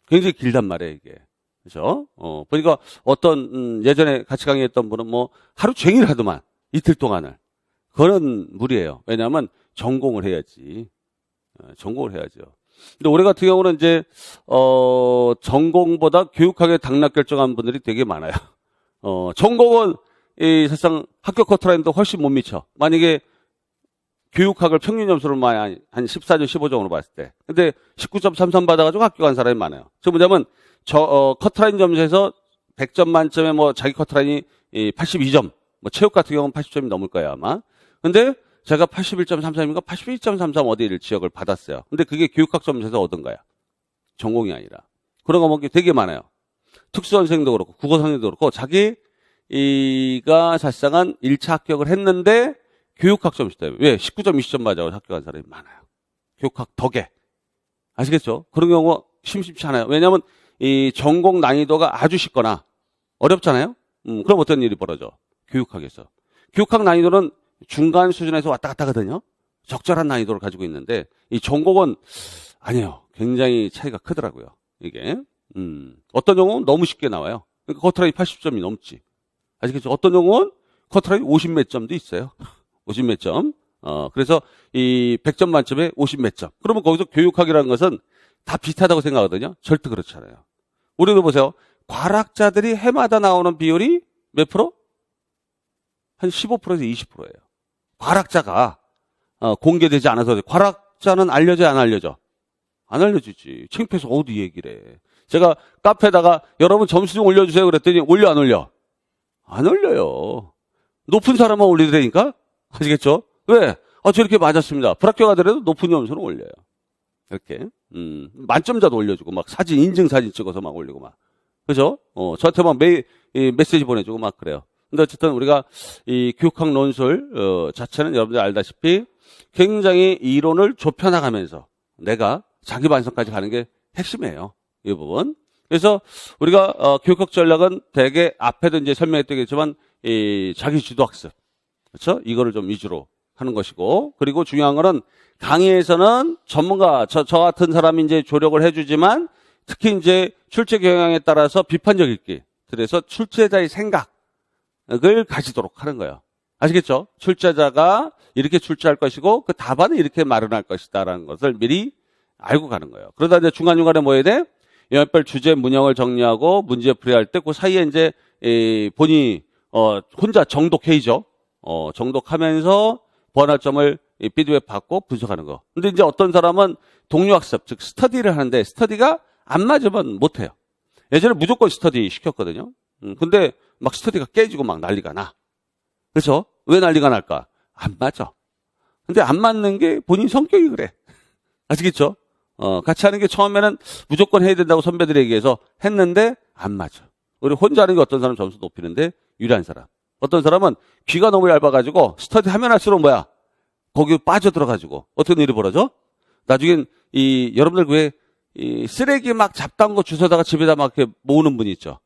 굉장히 길단 말이에요, 이게. 그죠? 보니까 어떤, 예전에 같이 강의했던 분은 하루 종일 하더만, 이틀 동안을. 그거는 무리예요. 왜냐하면 전공을 해야지. 전공을 해야죠. 근데 올해 같은 경우는 이제, 전공보다 교육학에 당락 결정한 분들이 되게 많아요. 전공은, 사실상 학교 커트라인도 훨씬 못 미쳐. 만약에 교육학을 평균 점수를 한 14점, 15점으로 봤을 때. 근데 19.33 받아가지고 학교 간 사람이 많아요. 저 뭐냐면, 커트라인 점수에서 100점 만점에 자기 커트라인이 82점, 체육 같은 경우는 80점이 넘을 거예요, 아마. 근데 제가 81.33인가 82.33 어디를 지역을 받았어요. 근데 그게 교육학 점수에서 얻은 거야. 전공이 아니라. 그런 거 되게 많아요. 특수선생도 그렇고 국어 선생도 그렇고 자기가 사실상은 1차 합격을 했는데 교육학 점수 때문에. 왜? 19점, 20점 맞아서 합격한 사람이 많아요. 교육학 덕에. 아시겠죠? 그런 경우가 심심치 않아요. 왜냐하면 이 전공 난이도가 아주 쉽거나 어렵잖아요? 그럼 어떤 일이 벌어져? 교육학에서. 교육학 난이도는 중간 수준에서 왔다 갔다 하거든요. 적절한 난이도를 가지고 있는데 이 전공은 아니에요. 굉장히 차이가 크더라고요. 이게. 어떤 전공은 너무 쉽게 나와요. 그러니까 커트라인 80점이 넘지. 아시겠죠? 어떤 전공은 커트라인 50 몇 점도 있어요. 50 몇 점. 그래서 이 100점 만점에 50 몇 점. 그러면 거기서 교육학이라는 것은 다 비슷하다고 생각하거든요. 절대 그렇지 않아요. 우리도 보세요. 과락자들이 해마다 나오는 비율이 몇 프로? 한 15%에서 20%예요. 과락자가 공개되지 않아서 과락자는 알려져 안 알려져? 안 알려주지. 창피해서 어디 얘기를 해. 제가 카페에다가 여러분 점수 좀 올려주세요 그랬더니 올려 안 올려? 안 올려요. 높은 사람만 올리더라니까? 아시겠죠? 왜? 저렇게 맞았습니다. 불합격하더라도 높은 점수는 올려요. 이렇게. 만점자도 올려주고 막 사진 인증사진 찍어서 막 올리고 막. 그죠? 저한테 막 메시지 보내주고 막 그래요. 근데 어쨌든 우리가 이 교육학 논술 자체는 여러분들 알다시피 굉장히 이론을 좁혀나가면서 내가 자기 반성까지 가는 게 핵심이에요. 이 부분. 그래서 우리가 교육학 전략은 대개 앞에도 이제 설명했겠지만 이 자기 주도 학습. 그렇죠? 이거를 좀 위주로 하는 것이고 그리고 중요한 거는 강의에서는 전문가 저 같은 사람이 이제 조력을 해주지만 특히 이제 출제 경향에 따라서 비판적 읽기. 그래서 출제자의 생각을 가지도록 하는 거예요. 아시겠죠? 출제자가 이렇게 출제할 것이고 그 답안은 이렇게 마련할 것이다라는 것을 미리 알고 가는 거예요. 그러다 이제 중간중간에 뭐 해야 돼? 영역별 주제 문형을 정리하고 문제 풀이할 때 그 사이에 이제 본인이 혼자 정독회의죠. 정독하면서 보완할 점을 피드백 받고 분석하는 거. 근데 이제 어떤 사람은 동료학습, 즉 스터디를 하는데 스터디가 안 맞으면 못 해요. 예전에 무조건 스터디 시켰거든요. 근데 막 스터디가 깨지고 막 난리가 나. 그렇죠? 왜 난리가 날까? 안 맞아. 근데 안 맞는 게 본인 성격이 그래. 아시겠죠? 같이 하는 게 처음에는 무조건 해야 된다고 선배들이 얘기해서 했는데 안 맞아. 우리 혼자 하는 게 어떤 사람 점수 높이는데 유리한 사람. 어떤 사람은 귀가 너무 얇아가지고 스터디 하면 할수록 뭐야? 거기 빠져들어가지고 어떤 일이 벌어져? 나중엔 여러분들 왜 쓰레기 막 잡다한 거 주워다가 집에다 막 이렇게 모으는 분이 있죠.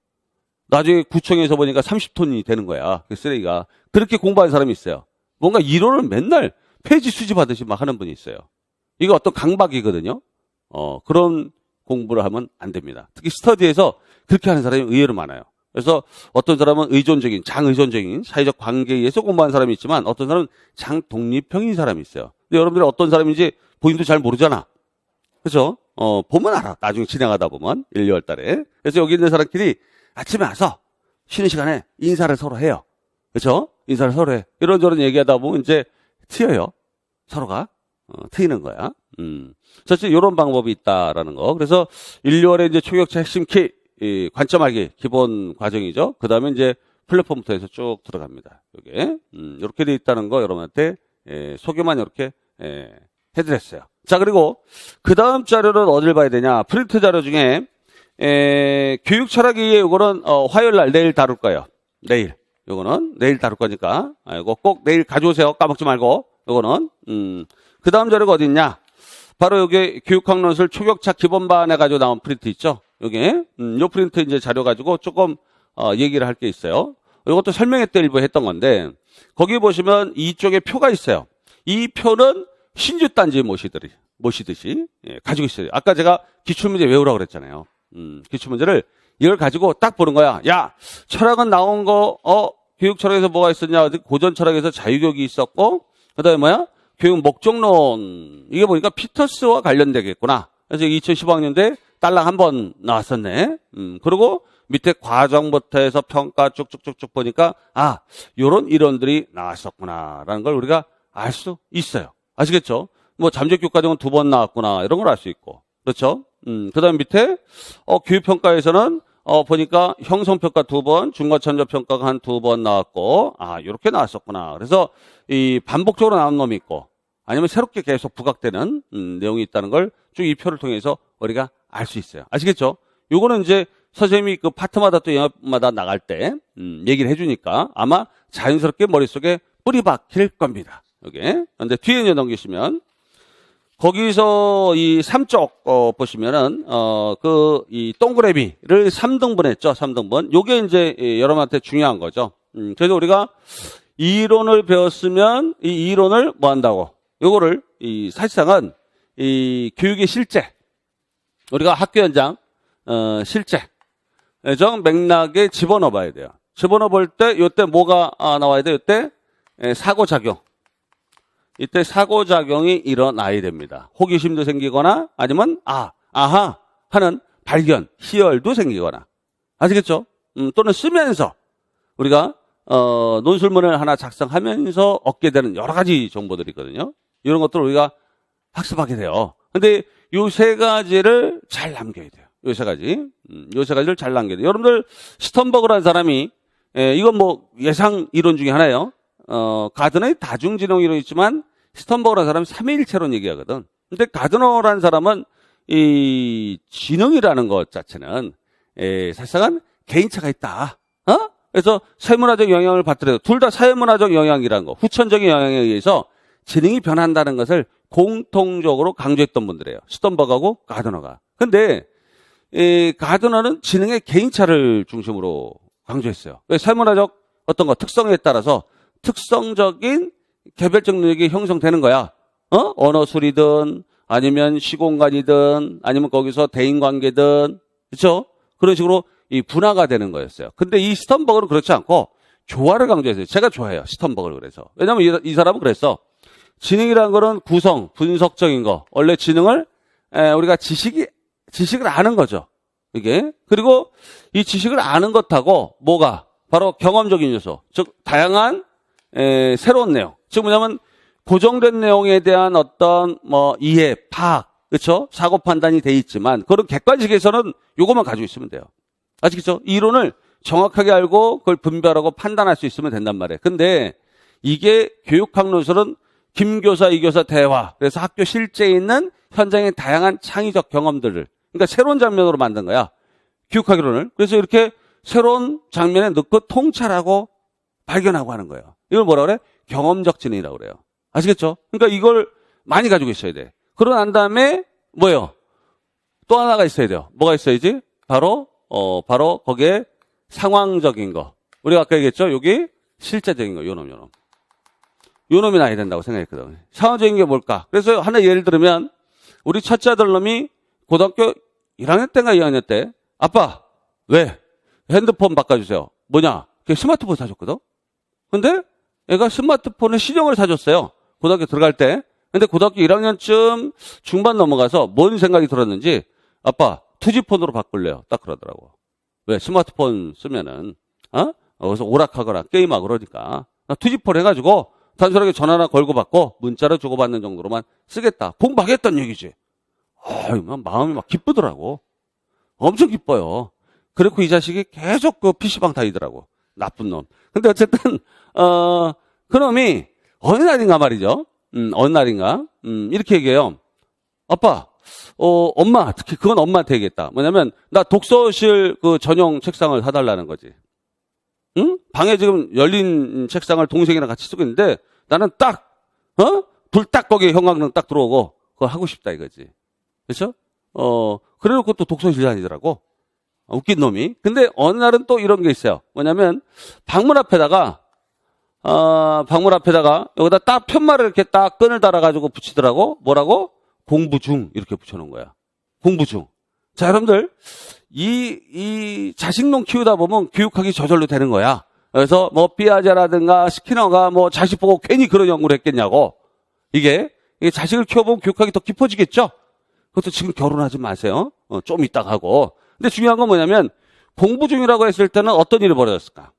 나중에 구청에서 보니까 30톤이 되는 거야. 그 쓰레기가. 그렇게 공부하는 사람이 있어요. 뭔가 이론을 맨날 페이지 수집하듯이 막 하는 분이 있어요. 이거 어떤 강박이거든요. 그런 공부를 하면 안 됩니다. 특히 스터디에서 그렇게 하는 사람이 의외로 많아요. 그래서 어떤 사람은 의존적인, 장의존적인 사회적 관계에 의해서 공부하는 사람이 있지만 어떤 사람은 장독립형인 사람이 있어요. 근데 여러분들이 어떤 사람인지 본인도 잘 모르잖아. 그렇죠? 보면 알아. 나중에 진행하다 보면 1, 2월 달에. 그래서 여기 있는 사람끼리 아침에 와서 쉬는 시간에 인사를 서로 해요. 그렇죠? 인사를 서로 해. 이런저런 얘기하다 보면 이제 트여요. 서로가. 트이는 거야. 첫째, 이런 방법이 있다라는 거. 그래서 1, 2월에 이제 초격차 핵심 키, 관점 알기 기본 과정이죠. 그 다음에 이제 플랫폼부터 해서 쭉 들어갑니다. 요게. 이렇게 돼 있다는 거 여러분한테, 소개만 이렇게, 해드렸어요. 자, 그리고 그 다음 자료는 어딜 봐야 되냐. 프린트 자료 중에, 교육 철학이 요거는, 화요일 날 내일 다룰 거예요. 내일. 요거는 내일 다룰 거니까. 이거 꼭 내일 가져오세요. 까먹지 말고. 요거는, 그 다음 자료가 어디 있냐? 바로 여기 교육학론술 초격차 기본반 해가지고 나온 프린트 있죠? 요게, 요 프린트 이제 자료 가지고 조금, 얘기를 할 게 있어요. 이것도 설명회 때 일부 했던 건데, 거기 보시면 이쪽에 표가 있어요. 이 표는 신주단지 모시듯이, 가지고 있어요. 아까 제가 기출문제 외우라고 그랬잖아요. 기출문제를 이걸 가지고 딱 보는 거야. 야, 철학은 나온 거, 교육 철학에서 뭐가 있었냐? 고전 철학에서 자유교육이 있었고, 그 다음에 뭐야? 교육 목적론. 이게 보니까 피터스와 관련되겠구나. 그래서 2015학년도에 딸랑 한 번 나왔었네. 그리고 밑에 과정부터 해서 평가 쭉쭉쭉쭉 보니까, 요런 이론들이 나왔었구나라는 걸 우리가 알 수 있어요. 아시겠죠? 뭐 잠재교과정은 2번 나왔구나. 이런 걸 알 수 있고. 그렇죠? 그 다음 밑에, 교육평가에서는, 보니까 형성평가 2번, 중과천저평가가 한 2번 나왔고, 요렇게 나왔었구나. 그래서 이 반복적으로 나온 놈이 있고, 아니면 새롭게 계속 부각되는, 내용이 있다는 걸 쭉 이 표를 통해서 우리가 알 수 있어요. 아시겠죠? 요거는 이제 선생님이 그 파트마다 또 영역마다 나갈 때, 얘기를 해주니까 아마 자연스럽게 머릿속에 뿌리 박힐 겁니다. 요게. 근데 뒤에 이제 넘기시면, 거기서 이 3쪽, 보시면은, 이 동그라미를 3등분 했죠. 3등분. 요게 이제 여러분한테 중요한 거죠. 그래서 우리가 이론을 배웠으면 이 이론을 뭐 한다고? 요거를 사실상은 이 교육의 실제. 우리가 학교 현장, 실제적 맥락에 집어넣어 봐야 돼요. 집어넣어 볼 때, 요때 뭐가 나와야 돼요? 요때 사고작용. 이때 사고작용이 일어나야 됩니다. 호기심도 생기거나 아니면 아하 하는 발견, 희열도 생기거나. 아시겠죠? 또는 쓰면서 우리가 논술문을 하나 작성하면서 얻게 되는 여러 가지 정보들이 있거든요. 이런 것들을 우리가 학습하게 돼요. 근데 요 세 가지를 잘 남겨야 돼요. 요 세 가지. 요 세 가지를 잘 남겨야 돼요. 여러분들 스턴버그라는 사람이 이건 뭐 예상 이론 중에 하나예요. 가드너의 다중지능 이론이 있지만 스턴버그라는 사람은 삼위일체론 얘기하거든. 근데 가드너라는 사람은 이 지능이라는 것 자체는 사실상은 개인차가 있다. 그래서 사회문화적 영향을 받더라도 둘 다 사회문화적 영향이라는 거, 후천적인 영향에 의해서 지능이 변한다는 것을 공통적으로 강조했던 분들이에요. 스턴버그하고 가드너가. 근데 가드너는 지능의 개인차를 중심으로 강조했어요. 사회문화적 어떤 거 특성에 따라서 특성적인 개별적 능력이 형성되는 거야. 언어술이든 아니면 시공간이든 아니면 거기서 대인관계든 그렇죠? 그런 식으로 이 분화가 되는 거였어요. 근데 이 스턴버그는 그렇지 않고 조화를 강조했어요. 제가 좋아해요. 스턴버그를 그래서. 왜냐하면 이 사람은 그랬어. 지능이라는 거는 구성, 분석적인 거. 원래 지능을 우리가 지식을 아는 거죠. 이게. 그리고 이 지식을 아는 것하고 뭐가 바로 경험적인 요소. 즉 다양한 새로운 내용. 즉 뭐냐면 고정된 내용에 대한 어떤 이해, 파악, 그렇죠? 사고 판단이 돼 있지만 그런 객관식에서는 요것만 가지고 있으면 돼요. 아시겠죠? 이론을 정확하게 알고 그걸 분별하고 판단할 수 있으면 된단 말이에요. 근데 이게 교육학론술은 김교사, 이교사 대화. 그래서 학교 실제에 있는 현장의 다양한 창의적 경험들을, 그러니까 새로운 장면으로 만든 거야. 교육학개론을. 그래서 이렇게 새로운 장면에 넣고 통찰하고 발견하고 하는 거예요. 이걸 뭐라 그래? 경험적 진행이라고 그래요. 아시겠죠? 그러니까 이걸 많이 가지고 있어야 돼. 그러고 난 다음에 뭐예요? 또 하나가 있어야 돼요. 뭐가 있어야지? 바로 거기에 상황적인 거. 우리가 아까 얘기했죠? 여기 실제적인 거. 요놈이 나야 된다고 생각했거든. 상황적인 게 뭘까? 그래서 하나 예를 들면 우리 첫째 아들 놈이 고등학교 1학년 때인가 2학년 때 아빠 왜? 핸드폰 바꿔주세요. 뭐냐? 스마트폰 사줬거든? 근데 애가 스마트폰을 신형을 사줬어요. 고등학교 들어갈 때. 근데 고등학교 1학년쯤 중반 넘어가서 뭔 생각이 들었는지 아빠 투지폰으로 바꿀래요. 딱 그러더라고. 왜? 스마트폰 쓰면은 그래서 오락하거나 게임하고 그러니까 투지폰 해가지고 단순하게 전화나 걸고 받고 문자로 주고받는 정도로만 쓰겠다. 공부하겠다는 얘기지. 마음이 막 기쁘더라고. 엄청 기뻐요. 그리고 이 자식이 계속 그 PC방 다니더라고. 나쁜 놈. 근데 어쨌든 그놈이 어느 날인가 말이죠. 어느 날인가 이렇게 얘기해요. 아빠, 엄마, 특히 그건 엄마한테 얘기했다. 뭐냐면 나 독서실 그 전용 책상을 사달라는 거지. 응? 방에 지금 열린 책상을 동생이랑 같이 쓰고 있는데 나는 딱 불 딱 거기에 형광등 딱 들어오고 그거 하고 싶다 이거지. 그렇죠? 그래놓고 또 독서실 다니더라고. 웃긴 놈이. 근데 어느 날은 또 이런 게 있어요. 뭐냐면 방문 앞에다가 여기다 딱 편말을 이렇게 딱 끈을 달아가지고 붙이더라고. 뭐라고? 공부 중 이렇게 붙여놓은 거야. 공부 중. 자, 여러분들 이 자식놈 키우다 보면 교육하기 저절로 되는 거야. 그래서 뭐 피아제라든가 스키너가 뭐 자식 보고 괜히 그런 연구를 했겠냐고. 이게 자식을 키워보면 교육하기 더 깊어지겠죠. 그것도 지금 결혼하지 마세요. 좀 이따가 하고. 근데 중요한 건 뭐냐면 공부 중이라고 했을 때는 어떤 일이 벌어졌을까?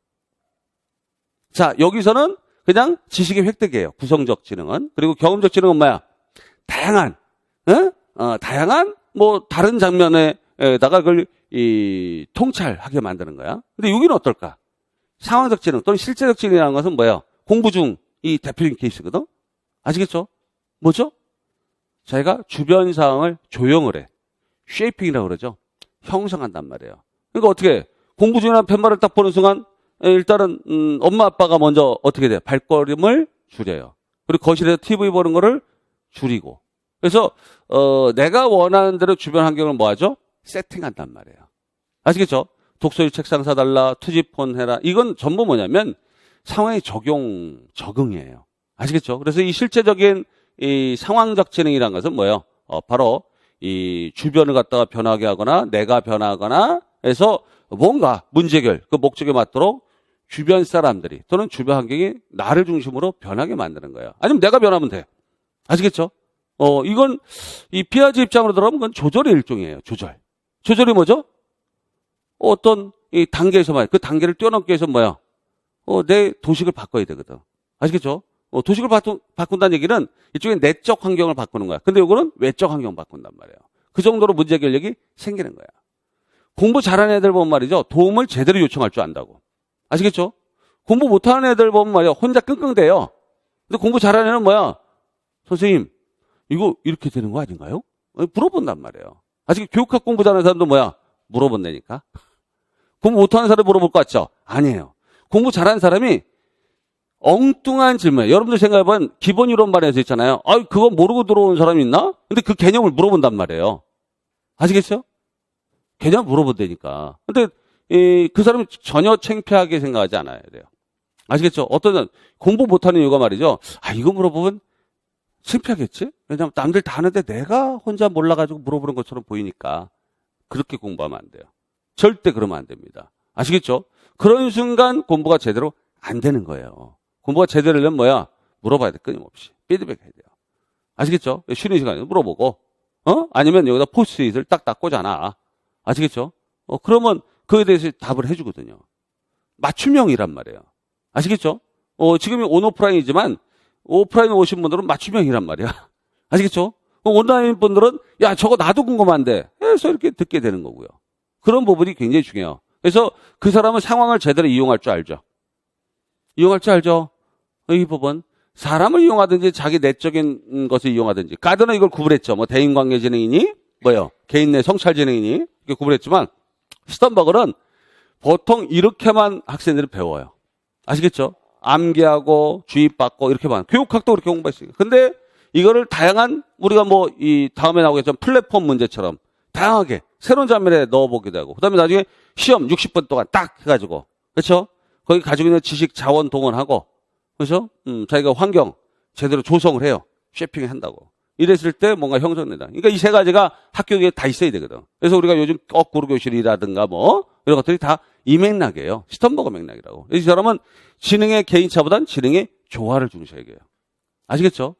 자, 여기서는 그냥 지식의 획득이에요. 구성적 지능은. 그리고 경험적 지능은 뭐야? 다양한 뭐 다른 장면에다가 그걸 통찰하게 만드는 거야. 근데 여기는 어떨까? 상황적 지능 또는 실제적 지능이라는 것은 뭐예요? 공부 중 이 대표적인 케이스거든. 아시겠죠? 뭐죠? 자기가 주변 상황을 조형을 해. 쉐이핑이라고 그러죠. 형성한단 말이에요. 그러니까 어떻게 공부 중이라는 팻말을 딱 보는 순간 일단은 엄마 아빠가 먼저 어떻게 돼요? 발걸음을 줄여요. 그리고 거실에서 TV 보는 거를 줄이고. 그래서 내가 원하는 대로 주변 환경을 뭐하죠? 세팅한단 말이에요. 아시겠죠? 독서실 책상 사달라, 투지폰 해라. 이건 전부 뭐냐면 상황의 적응이에요. 아시겠죠? 그래서 이 실제적인 이 상황적 지능이라는 것은 뭐예요? 바로 이 주변을 갖다가 변하게 하거나 내가 변하거나 해서 뭔가 문제 해결, 그 목적에 맞도록 주변 사람들이 또는 주변 환경이 나를 중심으로 변하게 만드는 거예요. 아니면 내가 변하면 돼. 아시겠죠? 이건 이 피아제 입장으로 들어가면 그건 조절의 일종이에요. 조절이 뭐죠? 어떤 이 단계에서 말이야. 그 단계를 뛰어넘기 위해서 뭐야? 내 도식을 바꿔야 되거든. 아시겠죠? 도식을 바꾼다는 얘기는 일종의 내적 환경을 바꾸는 거야. 근데 이거는 외적 환경을 바꾼단 말이에요. 그 정도로 문제 해결력이 생기는 거야. 공부 잘하는 애들 보면 말이죠. 도움을 제대로 요청할 줄 안다고. 아시겠죠? 공부 못하는 애들 보면 말이야. 혼자 끙끙대요. 근데 공부 잘하는 애는 뭐야? 선생님, 이거 이렇게 되는 거 아닌가요? 물어본단 말이에요. 아직 교육학 공부 잘하는 사람도 뭐야? 물어본다니까. 공부 못하는 사람 물어볼 것 같죠? 아니에요. 공부 잘하는 사람이 엉뚱한 질문. 여러분들 생각해보면 기본 이론반에서 있잖아요. 그거 모르고 들어온 사람이 있나? 근데 그 개념을 물어본단 말이에요. 아시겠어요? 개념 물어본다니까. 근데 그 사람이 전혀 창피하게 생각하지 않아야 돼요. 아시겠죠? 어떤 사람 공부 못하는 이유가 말이죠. 이거 물어보면 창피하겠지? 왜냐하면 남들 다 하는데 내가 혼자 몰라가지고 물어보는 것처럼 보이니까 그렇게 공부하면 안 돼요. 절대 그러면 안 됩니다. 아시겠죠? 그런 순간 공부가 제대로 안 되는 거예요. 공부가 제대로 하려면 뭐야? 물어봐야 돼. 끊임없이. 피드백 해야 돼요. 아시겠죠? 쉬는 시간에 물어보고 아니면 여기다 포스트잇을 딱딱 꽂아놔. 아시겠죠? 그러면 그에 대해서 답을 해주거든요. 맞춤형이란 말이에요. 아시겠죠? 지금이 온오프라인이지만 오프라인 오신 분들은 맞춤형이란 말이야. 아시겠죠? 온라인 분들은 야 저거 나도 궁금한데 해서 이렇게 듣게 되는 거고요. 그런 부분이 굉장히 중요해요. 그래서 그 사람은 상황을 제대로 이용할 줄 알죠. 이 부분 사람을 이용하든지 자기 내적인 것을 이용하든지. 가드는 이걸 구분했죠. 뭐 대인관계지능이니 뭐요? 개인 내 성찰지능이니 이렇게 구분했지만 스턴버그는 보통 이렇게만 학생들이 배워요. 아시겠죠? 암기하고 주입받고 이렇게만. 교육학도 그렇게 공부했어요. 근데 이거를 다양한 우리가 뭐 이 다음에 나오겠지만 플랫폼 문제처럼 다양하게 새로운 장면에 넣어보기도 하고 그다음에 나중에 시험 60분 동안 딱 해가지고 그렇죠? 거기 가지고 있는 지식 자원 동원하고 그렇죠? 자기가 환경 제대로 조성을 해요. 쉐핑을 한다고. 이랬을 때 뭔가 형성된다. 그러니까 이 세 가지가 학교에 다 있어야 되거든. 그래서 우리가 요즘 거꾸로 교실이라든가 뭐 이런 것들이 다 이 맥락이에요. 스턴버그 맥락이라고. 이 사람은 지능의 개인차보단 지능의 조화를 중시해야 해요. 아시겠죠?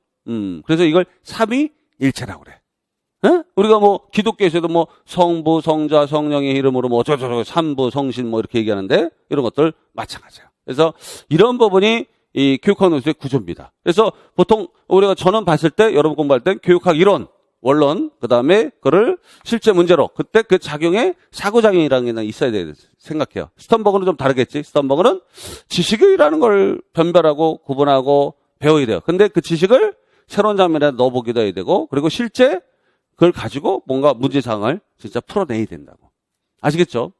그래서 이걸 삼위일체라고 그래. 에? 우리가 뭐 기독교에서도 뭐 성부, 성자, 성령의 이름으로 뭐 어쩌고저쩌고 삼부, 성신 뭐 이렇게 얘기하는데 이런 것들 마찬가지예요. 그래서 이런 부분이 이 교육학 논술의 구조입니다. 그래서 보통 우리가 저는 봤을 때 여러분 공부할 때 교육학 이론, 원론, 그 다음에 그거를 실제 문제로 그때 그 작용에 사고작용이라는 게 있어야 돼 생각해요. 스턴버그는 좀 다르겠지. 스턴버그는 지식이라는 걸 변별하고 구분하고 배워야 돼요. 근데 그 지식을 새로운 장면에 넣어보기도 해야 되고 그리고 실제 그걸 가지고 뭔가 문제상을 진짜 풀어내야 된다고. 아시겠죠?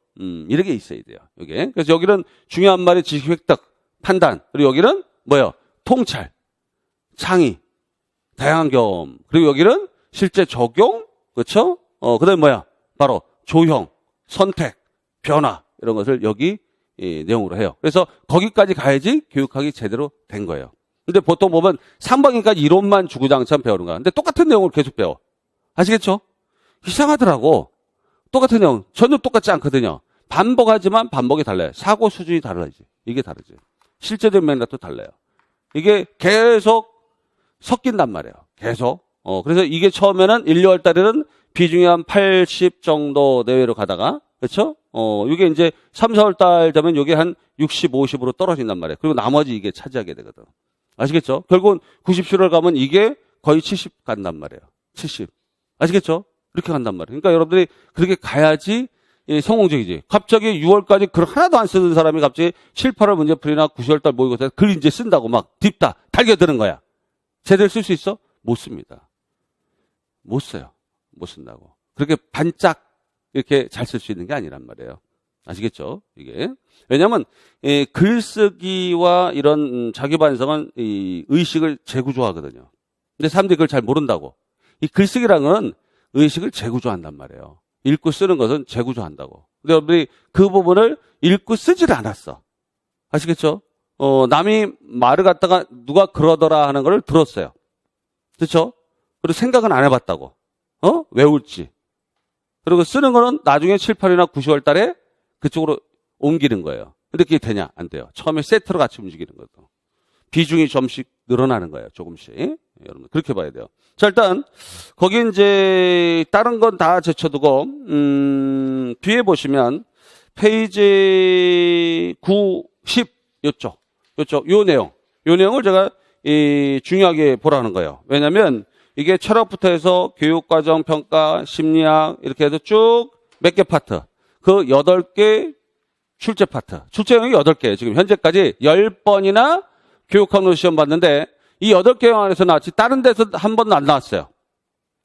이렇게 있어야 돼요. 여기. 그래서 여기는 중요한 말이 지식 획득, 판단. 그리고 여기는 뭐예요? 통찰, 창의, 다양한 경험. 그리고 여기는 실제 적용, 그렇죠? 그다음에 뭐야? 바로 조형, 선택, 변화 이런 것을 여기 내용으로 해요. 그래서 거기까지 가야지 교육학이 제대로 된 거예요. 근데 보통 보면 3학기까지 이론만 주구장창 배우는 거야. 근데 똑같은 내용을 계속 배워. 아시겠죠? 이상하더라고. 똑같은 내용 전혀 똑같지 않거든요. 반복하지만 반복이 달라요. 사고 수준이 달라지지. 이게 다르지. 실제적인 맥락도 달라요. 이게 계속 섞인단 말이에요. 계속. 그래서 이게 처음에는 1, 2월 달에는 비중이 한 80 정도 내외로 가다가, 그렇죠? 이게 이제 3, 4월 달 되면 이게 한 60, 50으로 떨어진단 말이에요. 그리고 나머지 이게 차지하게 되거든. 아시겠죠? 결국은 90수를 가면 이게 거의 70 간단 말이에요. 70. 아시겠죠? 이렇게 간단 말이에요. 그러니까 여러분들이 그렇게 가야지 성공적이지. 갑자기 6월까지 글 하나도 안 쓰는 사람이 갑자기 7, 8월 문제풀이나 9월 달 모의고사 글 이제 쓴다고 막 딥다, 달겨드는 거야. 제대로 쓸 수 있어? 못 씁니다. 못 써요. 못 쓴다고. 그렇게 반짝 이렇게 잘 쓸 수 있는 게 아니란 말이에요. 아시겠죠? 이게. 왜냐면, 글쓰기와 이런 자기 반성은 이 의식을 재구조하거든요. 근데 사람들이 그걸 잘 모른다고. 이 글쓰기라는 건 의식을 재구조한단 말이에요. 읽고 쓰는 것은 재구조한다고. 근데 여러분들이 그 부분을 읽고 쓰지를 않았어. 아시겠죠? 남이 말을 갖다가 누가 그러더라 하는 걸 들었어요. 그렇죠? 그리고 생각은 안 해봤다고. 외울지. 그리고 쓰는 거는 나중에 7, 8이나 9, 10월 달에 그쪽으로 옮기는 거예요. 근데 그게 되냐? 안 돼요. 처음에 세트로 같이 움직이는 것도. 비중이 좀씩 늘어나는 거예요. 조금씩. 여러분 그렇게 봐야 돼요. 자, 일단 거기 이제 다른 건 다 제쳐두고 뒤에 보시면 페이지 9, 10 요쪽 요 내용을 제가 중요하게 보라는 거예요. 왜냐하면 이게 철학부터 해서 교육과정, 평가, 심리학 이렇게 해서 쭉 몇 개 파트. 그 8개 출제 파트. 출제 영역이 8개. 지금 현재까지 10번이나 교육학 논술 시험 봤는데 이 8개 영역 안에서 나왔지 다른 데서 한 번도 안 나왔어요.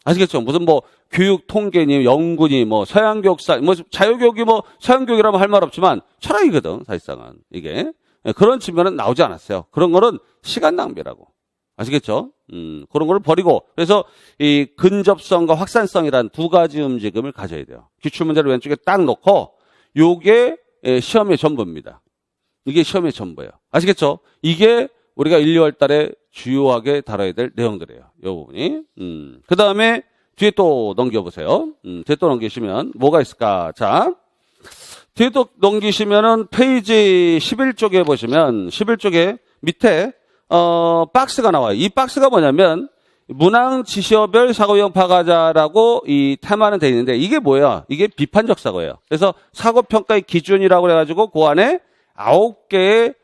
아시겠죠? 무슨 뭐 교육 통계니 연구니 뭐 서양교육사 뭐 자유교육이 뭐 서양교육이라면 할 말 없지만 철학이거든 사실상은 이게 그런 측면은 나오지 않았어요. 그런 거는 시간 낭비라고. 아시겠죠? 그런 거를 버리고 그래서 이 근접성과 확산성이라는 두 가지 움직임을 가져야 돼요. 기출문제를 왼쪽에 딱 놓고 요게 시험의 전부입니다. 이게 시험의 전부예요. 아시겠죠? 이게 우리가 1, 2월 달에 주요하게 다뤄야 될 내용들이에요. 이 부분이. 그 다음에 뒤에 또 넘겨보세요. 뒤에 또 넘기시면 뭐가 있을까? 자, 뒤에 또 넘기시면은 페이지 11쪽에 보시면 11쪽에 밑에 박스가 나와요. 이 박스가 뭐냐면 문항 지시어별 사고형 파가자라고 이 테마는 되어 있는데 이게 뭐야? 이게 비판적 사고예요. 그래서 사고평가의 기준이라고 해가지고 그 안에 9개의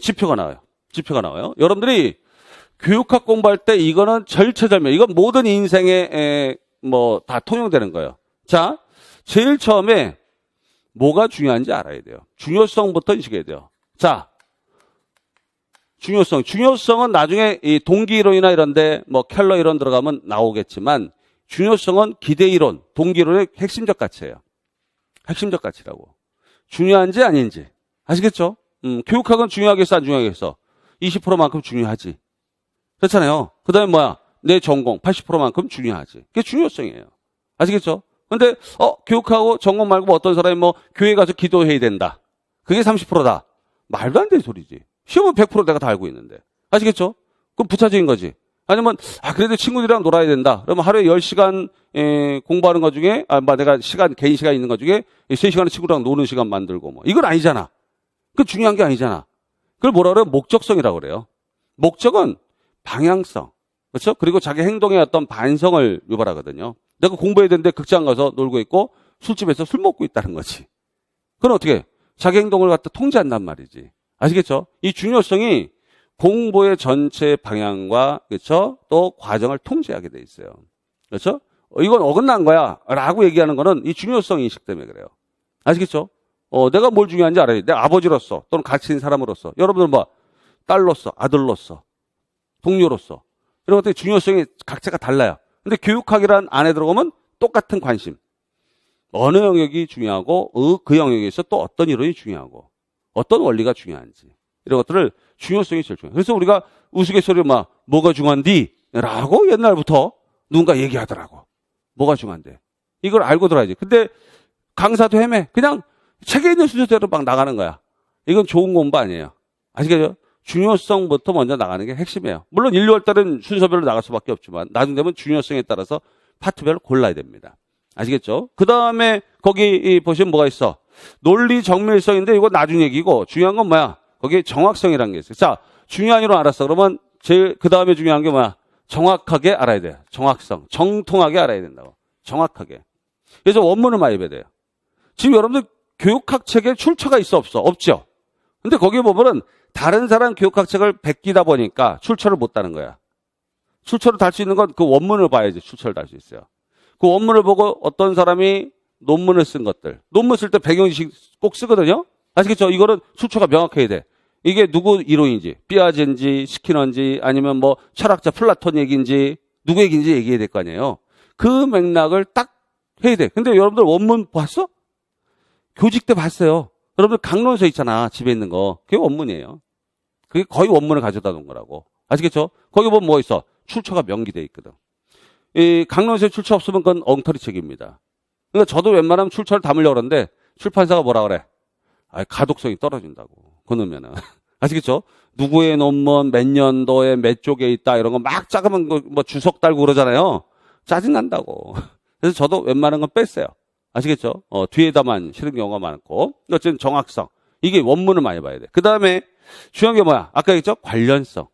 지표가 나와요. 여러분들이 교육학 공부할 때 이거는 절체절명. 이건 모든 인생에 뭐 다 통용되는 거예요. 자, 제일 처음에 뭐가 중요한지 알아야 돼요. 중요성부터 인식해야 돼요. 자, 중요성은 나중에 이 동기 이론이나 이런데 뭐 켈러 이론 들어가면 나오겠지만 중요성은 기대 이론, 동기 이론의 핵심적 가치예요. 핵심적 가치라고. 중요한지 아닌지 아시겠죠? 교육학은 중요하겠어 안 중요하겠어? 20%만큼 중요하지. 그렇잖아요. 그다음에 뭐야? 내 전공 80%만큼 중요하지. 그게 중요성이에요. 아시겠죠? 근데 교육하고 전공 말고 뭐 어떤 사람이 뭐 교회 가서 기도해야 된다. 그게 30%다. 말도 안 되는 소리지. 시험은 100% 내가 다 알고 있는데. 아시겠죠? 그럼 부차적인 거지. 아니면 그래도 친구들이랑 놀아야 된다. 그러면 하루에 10시간 공부하는 것 중에 내가 개인 시간 있는 것 중에 3시간은 친구랑 노는 시간 만들고 뭐. 이건 아니잖아. 그건 중요한 게 아니잖아. 그걸 뭐라 그래요? 목적성이라고 그래요. 목적은 방향성. 그렇죠? 그리고 자기 행동의 어떤 반성을 유발하거든요. 내가 공부해야 되는데 극장 가서 놀고 있고 술집에서 술 먹고 있다는 거지. 그건 어떻게? 자기 행동을 갖다 통제한단 말이지. 아시겠죠? 이 중요성이 공부의 전체 방향과 그렇죠? 또 과정을 통제하게 돼 있어요. 그렇죠? 이건 어긋난 거야 라고 얘기하는 거는 이 중요성 인식 때문에 그래요. 아시겠죠? 내가 뭘 중요한지 알아야 돼. 내 아버지로서 또는 가치 있는 사람으로서 여러분들은 뭐 딸로서 아들로서 동료로서 이런 것들의 중요성이 각자가 달라요. 근데 교육학이라는 안에 들어가면 똑같은 관심. 어느 영역이 중요하고 그 영역에서 또 어떤 이론이 중요하고 어떤 원리가 중요한지 이런 것들을 중요성이 제일 중요해요. 그래서 우리가 우스갯소리로 뭐가 중요한디? 라고 옛날부터 누군가 얘기하더라고. 뭐가 중요한데? 이걸 알고 들어야지. 근데 강사도 헤매. 그냥 책에 있는 순서대로 막 나가는 거야. 이건 좋은 공부 아니에요. 아시겠죠? 중요성부터 먼저 나가는 게 핵심이에요. 물론 1, 2월 달은 순서별로 나갈 수밖에 없지만 나중 되면 중요성에 따라서 파트별로 골라야 됩니다. 아시겠죠? 그 다음에 거기 보시면 뭐가 있어? 논리 정밀성인데 이거 나중 얘기고 중요한 건 뭐야? 거기에 정확성이라는 게 있어요. 자, 중요한 이론 알았어. 그러면 제일 그 다음에 중요한 게 뭐야? 정확하게 알아야 돼요. 정확성. 정통하게 알아야 된다고. 정확하게. 그래서 원문을 많이 배워야 돼요. 지금 여러분들 교육학 책에 출처가 있어 없어? 없죠? 근데 거기에 보면은 다른 사람 교육학 책을 베끼다 보니까 출처를 못 따는 거야. 출처를 달 수 있는 건 그 원문을 봐야지 출처를 달 수 있어요. 그 원문을 보고 어떤 사람이 논문을 쓴 것들. 논문 쓸 때 배경지식 꼭 쓰거든요? 아시겠죠? 이거는 출처가 명확해야 돼. 이게 누구 이론인지, 삐아제인지, 스키너인지, 아니면 뭐 철학자 플라톤 얘기인지, 누구 얘기인지 얘기해야 될 거 아니에요? 그 맥락을 딱 해야 돼. 근데 여러분들 원문 봤어? 교직 때 봤어요. 여러분들 강론서 있잖아. 집에 있는 거. 그게 원문이에요. 그게 거의 원문을 가져다 놓은 거라고. 아시겠죠? 거기 보면 뭐 있어? 출처가 명기돼 있거든. 이 강론서에 출처 없으면 그건 엉터리 책입니다. 그러니까 저도 웬만하면 출처를 담으려고 그러는데 출판사가 뭐라 그래? 가독성이 떨어진다고. 그거 넣으면은. 아시겠죠? 누구의 논문, 몇 년도에 몇 쪽에 있다, 이런 거 막 작으면 뭐 주석 달고 그러잖아요. 짜증난다고. 그래서 저도 웬만한 건 뺐어요. 아시겠죠? 뒤에다만 실은 경우가 많고. 어쨌든 정확성. 이게 원문을 많이 봐야 돼. 그 다음에 중요한 게 뭐야? 아까 얘기했죠? 관련성.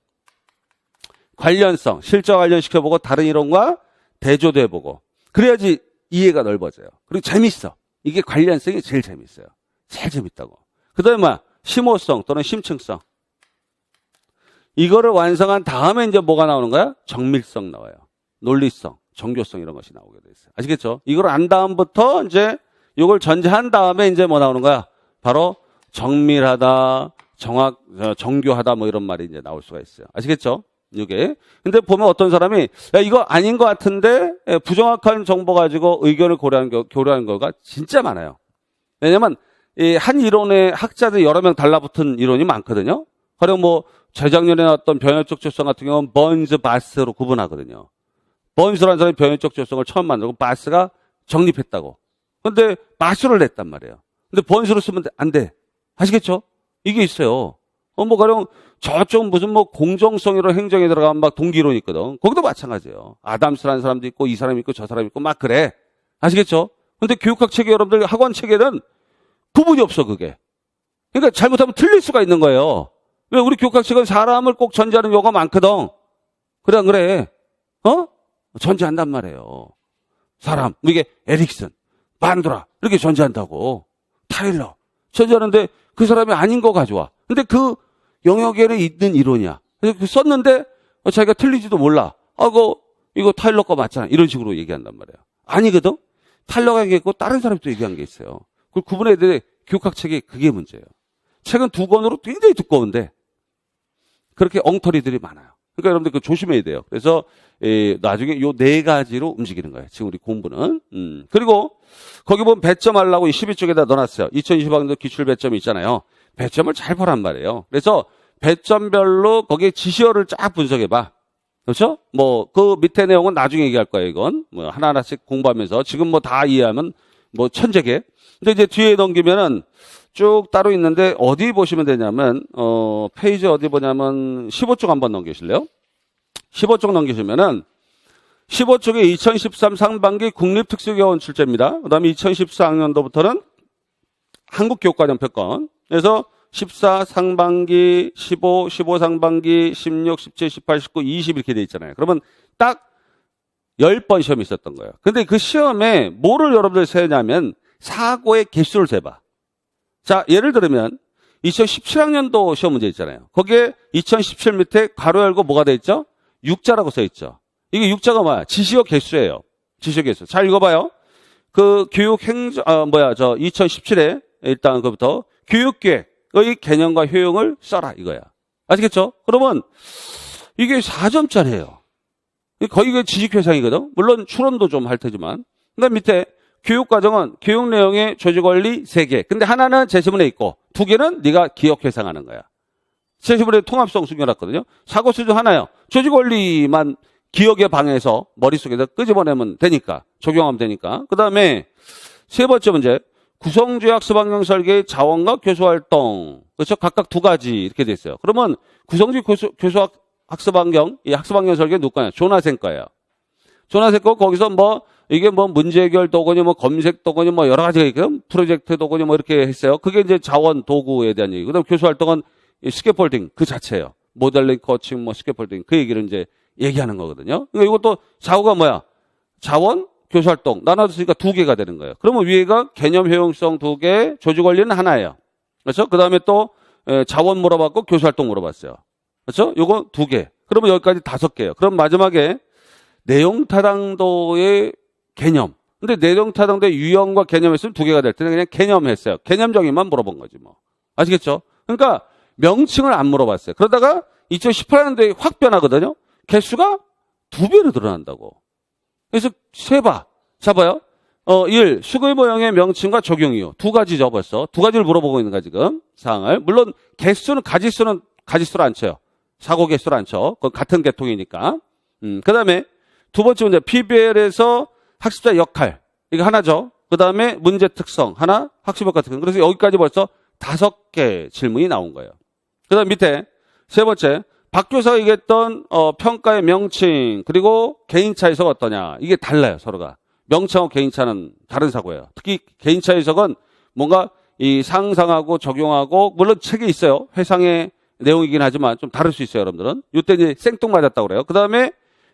실적 관련시켜보고 다른 이론과 대조도 해보고. 그래야지 이해가 넓어져요. 그리고 재밌어. 이게 관련성이 제일 재밌어요. 제일 재밌다고. 그 다음에 뭐야? 심오성 또는 심층성. 이거를 완성한 다음에 이제 뭐가 나오는 거야? 정밀성 나와요. 논리성, 정교성 이런 것이 나오게 돼 있어요. 아시겠죠? 이걸 안 다음부터 이제 이걸 전제한 다음에 이제 뭐 나오는 거야? 바로 정밀하다, 정교하다 뭐 이런 말이 이제 나올 수가 있어요. 아시겠죠? 이게. 근데 보면 어떤 사람이 야, 이거 아닌 것 같은데 부정확한 정보 가지고 의견을 교류하는 경우가 진짜 많아요. 왜냐면 이 한 이론에 학자들이 여러 명 달라붙은 이론이 많거든요. 가령 뭐 재작년에 나왔던 변형적 조성 같은 경우는 번즈, 바스로 구분하거든요. 번즈라는 사람이 변형적 조성을 처음 만들고 바스가 정립했다고. 근데 바스를 냈단 말이에요. 근데 번즈로 쓰면 안 돼. 아시겠죠? 이게 있어요. 뭐 가령 저쪽 무슨 뭐 공정성이로 행정에 들어가면 막 동기론이 있거든. 거기도 마찬가지예요. 아담스라는 사람도 있고 이 사람이 있고 저 사람이 있고 막 그래. 아시겠죠? 근데 교육학 책에 여러분들 학원 책에는 구분이 없어 그게. 그러니까 잘못하면 틀릴 수가 있는 거예요. 왜 우리 교육학 책은 사람을 꼭 전제하는 경우가 많거든. 그래 안 그래? 전제한단 말이에요. 사람. 이게 에릭슨, 반도라 이렇게 전제한다고. 타일러 전제하는데 그 사람이 아닌 거 가져와. 근데 그 영역에는 있는 이론이야. 그래서 썼는데 자기가 틀리지도 몰라. 이거 타일러 거 맞잖아. 이런 식으로 얘기한단 말이에요. 아니거든. 타일러가 얘기했고 다른 사람이 또 얘기한 게 있어요. 그걸 구분해야 돼. 교육학 책이 그게 문제예요. 책은 두 권으로 굉장히 두꺼운데 그렇게 엉터리들이 많아요. 그러니까 여러분들 그 조심해야 돼요. 그래서 나중에 요 네 가지로 움직이는 거예요. 지금 우리 공부는. 그리고 거기 보면 배점 하려고 12쪽에다 넣어놨어요. 2020학년도 기출 배점이 있잖아요. 배점을 잘 보란 말이에요. 그래서 배점별로 거기에 지시어를 쫙 분석해봐. 그렇죠? 뭐 그 밑에 내용은 나중에 얘기할 거예요. 이건 뭐 하나하나씩 공부하면서 지금 뭐 다 이해하면 뭐 천재계. 근데 이제 뒤에 넘기면은 쭉 따로 있는데 어디 보시면 되냐면 페이지 어디 보냐면 15쪽 한번 넘기실래요? 15쪽 넘기시면은 15쪽에 2013 상반기 국립특수교원 출제입니다. 그다음에 2014학년도부터는 한국교육과정평가원. 그래서 14 상반기, 15, 15 상반기, 16, 17, 18, 19, 20 이렇게 돼 있잖아요. 그러면 딱 10번 시험이 있었던 거예요. 근데 그 시험에 뭐를 여러분들 세냐면 사고의 개수를 세봐. 자, 예를 들면 2017학년도 시험 문제 있잖아요. 거기에 2017 밑에 괄호 열고 뭐가 돼 있죠? 6자라고 써 있죠. 이게 6자가 뭐야? 지시어 개수예요. 지시어 개수. 잘 읽어봐요. 그 교육행정 2017에 일단 그부터 교육계획의 개념과 효용을 써라 이거야. 아시겠죠? 그러면 이게 4점짜리예요. 거의 그 지식회상이거든. 물론 추론도 좀 할 테지만. 그다음 밑에 교육과정은 교육 내용의 조직원리 3개. 근데 하나는 제시문에 있고 2개는 네가 기억회상하는 거야. 제시문에 통합성 숨겨놨거든요. 사고 수준 하나요. 조직원리만 기억에 방해해서 머릿속에서 끄집어내면 되니까. 적용하면 되니까. 그 다음에 세 번째 문제. 구성주의 학습환경 설계의 자원과 교수활동. 그렇죠? 각각 2가지 이렇게 돼 있어요. 그러면 구성주의 학습환경, 이 학습환경 설계 누구 거냐? 조나생 거예요. 조나생 거 거기서 뭐 이게 뭐 문제 해결 도구니 뭐 검색 도구니 뭐 여러 가지가 있거든. 프로젝트 도구니 뭐 이렇게 했어요. 그게 이제 자원 도구에 대한 얘기. 그다음 교수활동은 스캐폴딩 그 자체예요. 모델링 코칭 뭐 스캐폴딩 그 얘기를 이제 얘기하는 거거든요. 그러니까 이것도 좌우가 뭐야? 자원, 교수활동 나눠졌으니까 2개가 되는 거예요. 그러면 위에가 개념 효용성 2개, 조직 원리는 하나예요. 그렇죠? 그다음에 또 자원 물어봤고 교수활동 물어봤어요. 그렇죠? 요거 2개. 그러면 여기까지 5개예요. 그럼 마지막에 내용 타당도의 개념. 근데 내용 타당도의 유형과 개념 했으면 2개가 될 때는 그냥 개념 했어요. 개념적인만 물어본 거지 뭐. 아시겠죠? 그러니까 명칭을 안 물어봤어요. 그러다가 2018년도에 확 변하거든요. 개수가 2배로 늘어난다고. 그래서 세봐. 잡아요. 1. 수급 모형의 명칭과 적용 이유. 2가지죠 벌써. 2가지를 물어보고 있는 거야 지금. 사항을. 물론 개수는 가지수로 안 쳐요. 사고 개수로 안 쳐. 그건 같은 계통이니까. 그 다음에 두 번째 문제. PBL에서 학습자 역할. 이거 하나죠. 그 다음에 문제 특성. 하나. 학습 효과 특성. 그래서 여기까지 벌써 5개 질문이 나온 거예요. 그 다음 밑에 세 번째. 박 교사가 얘기했던 평가의 명칭 그리고 개인차 해석 어떠냐. 이게 달라요 서로가. 명칭하고 개인차는 다른 사고예요. 특히 개인차 해석은 뭔가 이 상상하고 적용하고 물론 책에 있어요. 회상의 내용이긴 하지만 좀 다를 수 있어요 여러분들은. 이때 이제 생뚱맞았다고 그래요. 그 다음에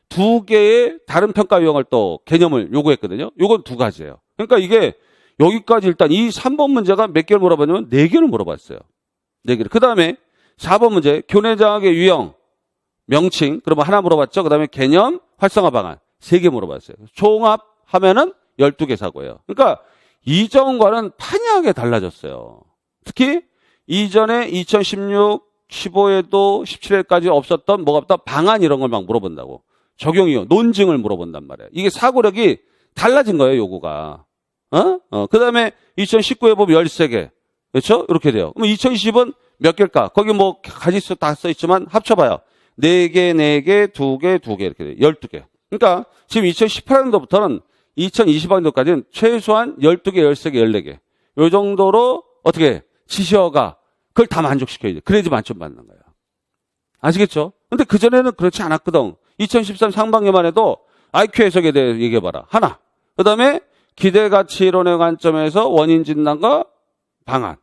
2개의 다른 평가 유형을 또 개념을 요구했거든요. 요건 2가지예요. 그러니까 이게 여기까지 일단 이 3번 문제가 몇 개를 물어봤냐면 4개를 물어봤어요. 4개를. 그 다음에 4번 문제, 교내장학의 유형, 명칭, 그러면 하나 물어봤죠. 그 다음에 개념, 활성화 방안, 3개 물어봤어요. 총합하면은 12개 사고예요. 그러니까 이전과는 판이하게 달라졌어요. 특히 이전에 2016, 15에도 17회까지 없었던 뭐가 없다 방안 이런 걸 막 물어본다고. 적용 이유, 논증을 물어본단 말이에요. 이게 사고력이 달라진 거예요, 요구가. 그 다음에 2019에 보면 13개. 그렇죠? 이렇게 돼요. 그럼 2020은 몇 개일까? 거기 뭐 가지수 다 써있지만 합쳐봐요. 4개, 4개, 2개, 2개 이렇게 돼요. 12개. 그러니까 지금 2018년도부터는 2020학년도까지는 최소한 12개, 13개, 14개. 요 정도로 어떻게 지시어가 그걸 다 만족시켜야 돼. 그래야지 만점 받는 거예요. 아시겠죠? 근데 그전에는 그렇지 않았거든. 2013 상반기만 해도 IQ 해석에 대해 얘기해봐라. 하나. 그 다음에 기대가치론의 관점에서 원인 진단과 방안.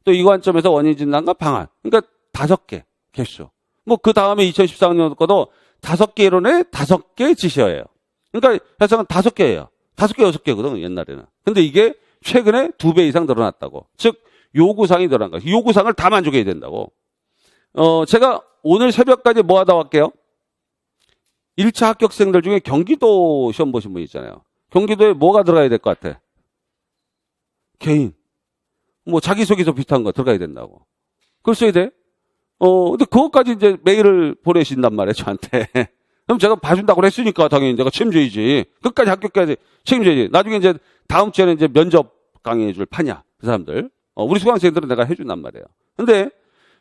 또 이 관점에서 원인 진단과 방안. 그러니까 5개 개수. 뭐 그 다음에 2014학년 거도 5개 이론에 5개 지시어예요. 그러니까 해석은 5개예요. 5개, 6개거든 옛날에는. 근데 이게 최근에 2배 이상 늘어났다고. 즉 요구사항이 늘어난 거예요. 요구사항을 다 만족해야 된다고. 제가 오늘 새벽까지 뭐 하다 왔게요? 1차 합격생들 중에 경기도 시험 보신 분 있잖아요. 경기도에 뭐가 들어가야 될 것 같아? 개인. 뭐 자기소개서 비슷한 거 들어가야 된다고. 그걸 써야 돼? 근데 그것까지 이제 메일을 보내신단 말이에요, 저한테. 그럼 제가 봐준다고 했으니까 당연히 내가 책임져야지. 끝까지 학교까지 책임져야지. 나중에 이제 다음 주에는 이제 면접 강의해줄 파냐, 그 사람들. 우리 수강생들은 내가 해준단 말이에요. 근데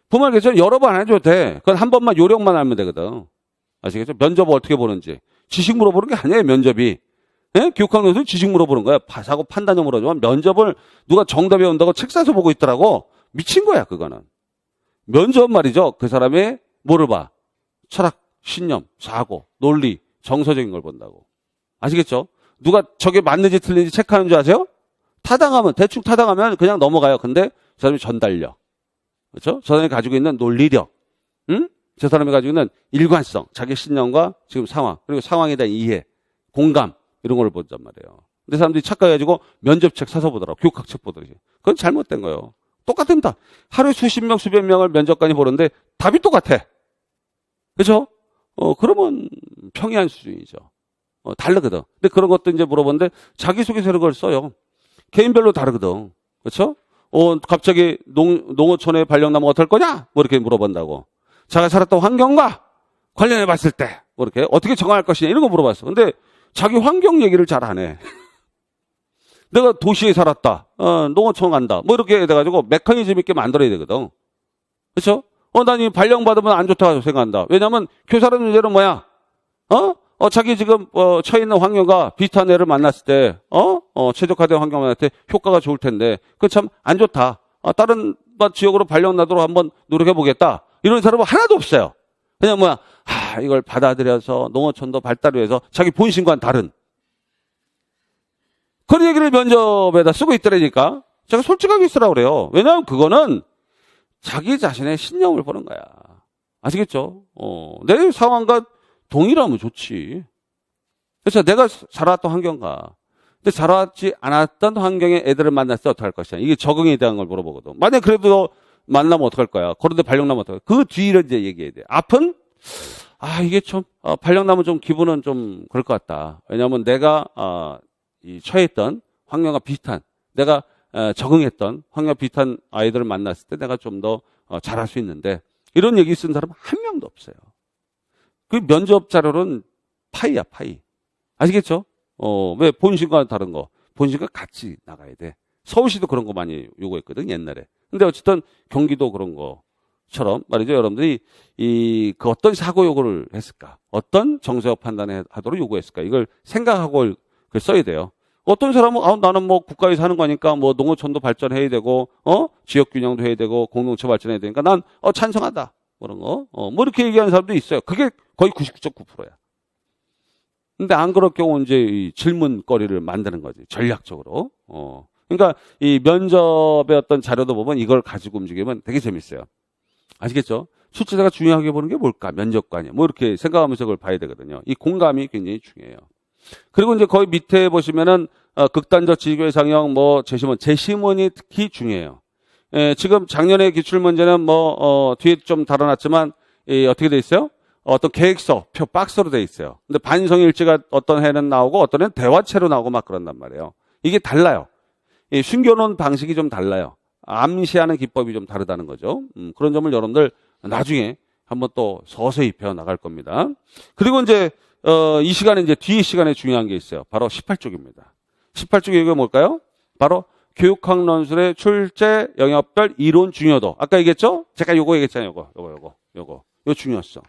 부모님께서는 여러 번 안 해줘도 돼. 그건 한 번만 요령만 알면 되거든. 아시겠죠? 면접을 어떻게 보는지. 지식 물어보는 게 아니에요, 면접이. 예? 교육학년에서 지식 물어보는 거야. 사고 판단형 물어보지만 면접을 누가 정답 외운다고 책 사서 보고 있더라고. 미친 거야, 그거는. 면접 말이죠. 그 사람의 뭐를 봐? 철학, 신념, 사고, 논리, 정서적인 걸 본다고. 아시겠죠? 누가 저게 맞는지 틀린지 체크하는 줄 아세요? 대충 타당하면 그냥 넘어가요. 근데 저 사람이 전달력. 그렇죠? 저 사람이 가지고 있는 논리력. 응? 저 사람이 가지고 있는 일관성, 자기 신념과 지금 상황, 그리고 상황에 대한 이해, 공감, 이런 걸 본단 말이에요. 근데 사람들이 착각해가지고 면접책 사서 보더라고. 교육학책 보더라고요. 그건 잘못된 거예요. 똑같습니다. 하루에 수십 명, 수백 명을 면접관이 보는데 답이 똑같아. 그렇죠? 그러면 평이한 수준이죠. 다르거든. 근데 그런 것도 이제 물어보는데 자기소개서 이런 걸 써요. 개인별로 다르거든. 그렇죠? 갑자기 농어촌의 발령나면 어떨 거냐? 뭐 이렇게 물어본다고. 자기가 살았던 환경과 관련해 봤을 때, 뭐 이렇게 어떻게 정할 것이냐 이런 거 물어봤어. 근데 자기 환경 얘기를 잘 안 해. 내가 도시에 살았다. 농어촌 간다. 뭐 이렇게 해가지고 메커니즘 있게 만들어야 되거든. 그렇죠? 난 이 발령 받으면 안 좋다고 생각한다. 왜냐면 교사라는 문제는 뭐야? 자기 지금 처해 있는 환경과 비슷한 애를 만났을 때, 최적화된 환경 만났을 때 효과가 좋을 텐데, 그건 참 안 좋다. 다른 지역으로 발령 나도록 한번 노력해 보겠다. 이런 사람은 하나도 없어요. 그냥 뭐야? 이걸 받아들여서 농어촌도 발달을 위해서 자기 본심과는 다른 그런 얘기를 면접에다 쓰고 있더라니까. 제가 솔직하게 쓰라고 그래요. 왜냐하면 그거는 자기 자신의 신념을 보는 거야. 아시겠죠? 내 상황과 동일하면 좋지. 그래서 내가 자라왔던 환경과 근데 자라왔지 않았던 환경의 애들을 만났을 때 어떡할 것이냐. 이게 적응에 대한 걸 물어보거든. 만약에 그래도 만나면 어떡할 거야. 그런데 발령 나면 어떡할 거야. 그 뒤를 이제 얘기해야 돼. 앞은 이게 좀 발령 나면 좀 기분은 좀 그럴 것 같다. 왜냐하면 내가 이 처해있던 환경과 비슷한 내가 적응했던 환경과 비슷한 아이들을 만났을 때 내가 좀 더 잘할 수 있는데 이런 얘기 쓴 사람 한 명도 없어요. 그 면접 자료는 파이야, 파이. 아시겠죠? 왜 본심과 다른 거. 본심과 같이 나가야 돼. 서울시도 그런 거 많이 요구했거든, 옛날에. 근데 어쨌든 경기도 그런 거처럼 말이죠. 여러분들이 그 어떤 사고 요구를 했을까? 어떤 정서적 판단을 하도록 요구했을까? 이걸 생각하고 그걸 써야 돼요. 어떤 사람은 나는 뭐 국가에 사는 거니까 뭐 농어촌도 발전해야 되고 지역 균형도 해야 되고 공동체 발전해야 되니까 난 찬성하다. 그런 거. 뭐 이렇게 얘기하는 사람도 있어요. 그게 거의 99.9%야. 근데 안 그럴 경우 이제 이 질문거리를 만드는 거지. 전략적으로. 그러니까 이 면접의 어떤 자료도 보면 이걸 가지고 움직이면 되게 재밌어요. 아시겠죠? 출제자가 중요하게 보는 게 뭘까? 면접관이야. 뭐 이렇게 생각하면서 그걸 봐야 되거든요. 이 공감이 굉장히 중요해요. 그리고 이제 거기 밑에 보시면은 극단적 지식의 상형 제시문이 특히 중요해요. 지금 작년에 기출문제는 뒤에 좀 다뤄놨지만 어떻게 돼 있어요? 어떤 계획서, 표, 박스로 돼 있어요. 근데 반성일지가 어떤 해는 나오고 어떤 해는 대화체로 나오고 막 그런단 말이에요. 이게 달라요. 숨겨놓은 방식이 좀 달라요. 암시하는 기법이 좀 다르다는 거죠. 그런 점을 여러분들 나중에 한번 또 서서히 배워나갈 겁니다. 그리고 이제 이 시간에 이제 뒤에 시간에 중요한 게 있어요. 바로 18쪽입니다. 18쪽 이게 뭘까요? 바로 교육학론술의 출제 영역별 이론 중요도. 아까 얘기했죠? 제가 요거 얘기했잖아요. 요거 중요성.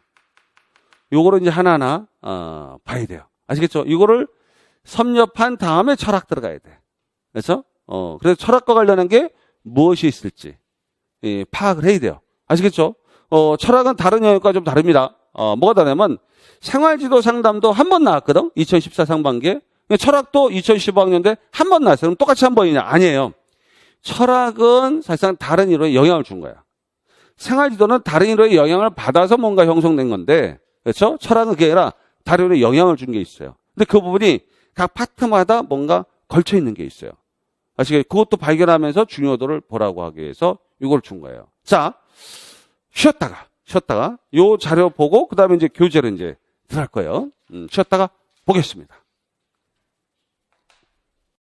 요거를 이제 하나하나 봐야 돼요. 아시겠죠? 이거를 섭렵한 다음에 철학 들어가야 돼. 그렇죠? 그래서 철학과 관련한 게 무엇이 있을지 파악을 해야 돼요. 아시겠죠? 철학은 다른 영역과 좀 다릅니다. 뭐가 다르냐면 생활지도 상담도 한 번 나왔거든. 2014 상반기에. 철학도 2015학년대 한 번 나왔어요. 그럼 똑같이 한 번이냐? 아니에요. 철학은 사실상 다른 이론에 영향을 준 거야. 생활지도는 다른 이론의 영향을 받아서 뭔가 형성된 건데, 그렇죠? 철학은 그게 아니라 다른 이론에 영향을 준 게 있어요. 근데 그 부분이 각 파트마다 뭔가 걸쳐 있는 게 있어요. 아시겠죠? 그것도 발견하면서 중요도를 보라고 하기 위해서 이걸 준 거예요. 자, 쉬었다가 요 자료 보고 그다음에 이제 교재로 이제 들어갈 거예요. 쉬었다가 보겠습니다.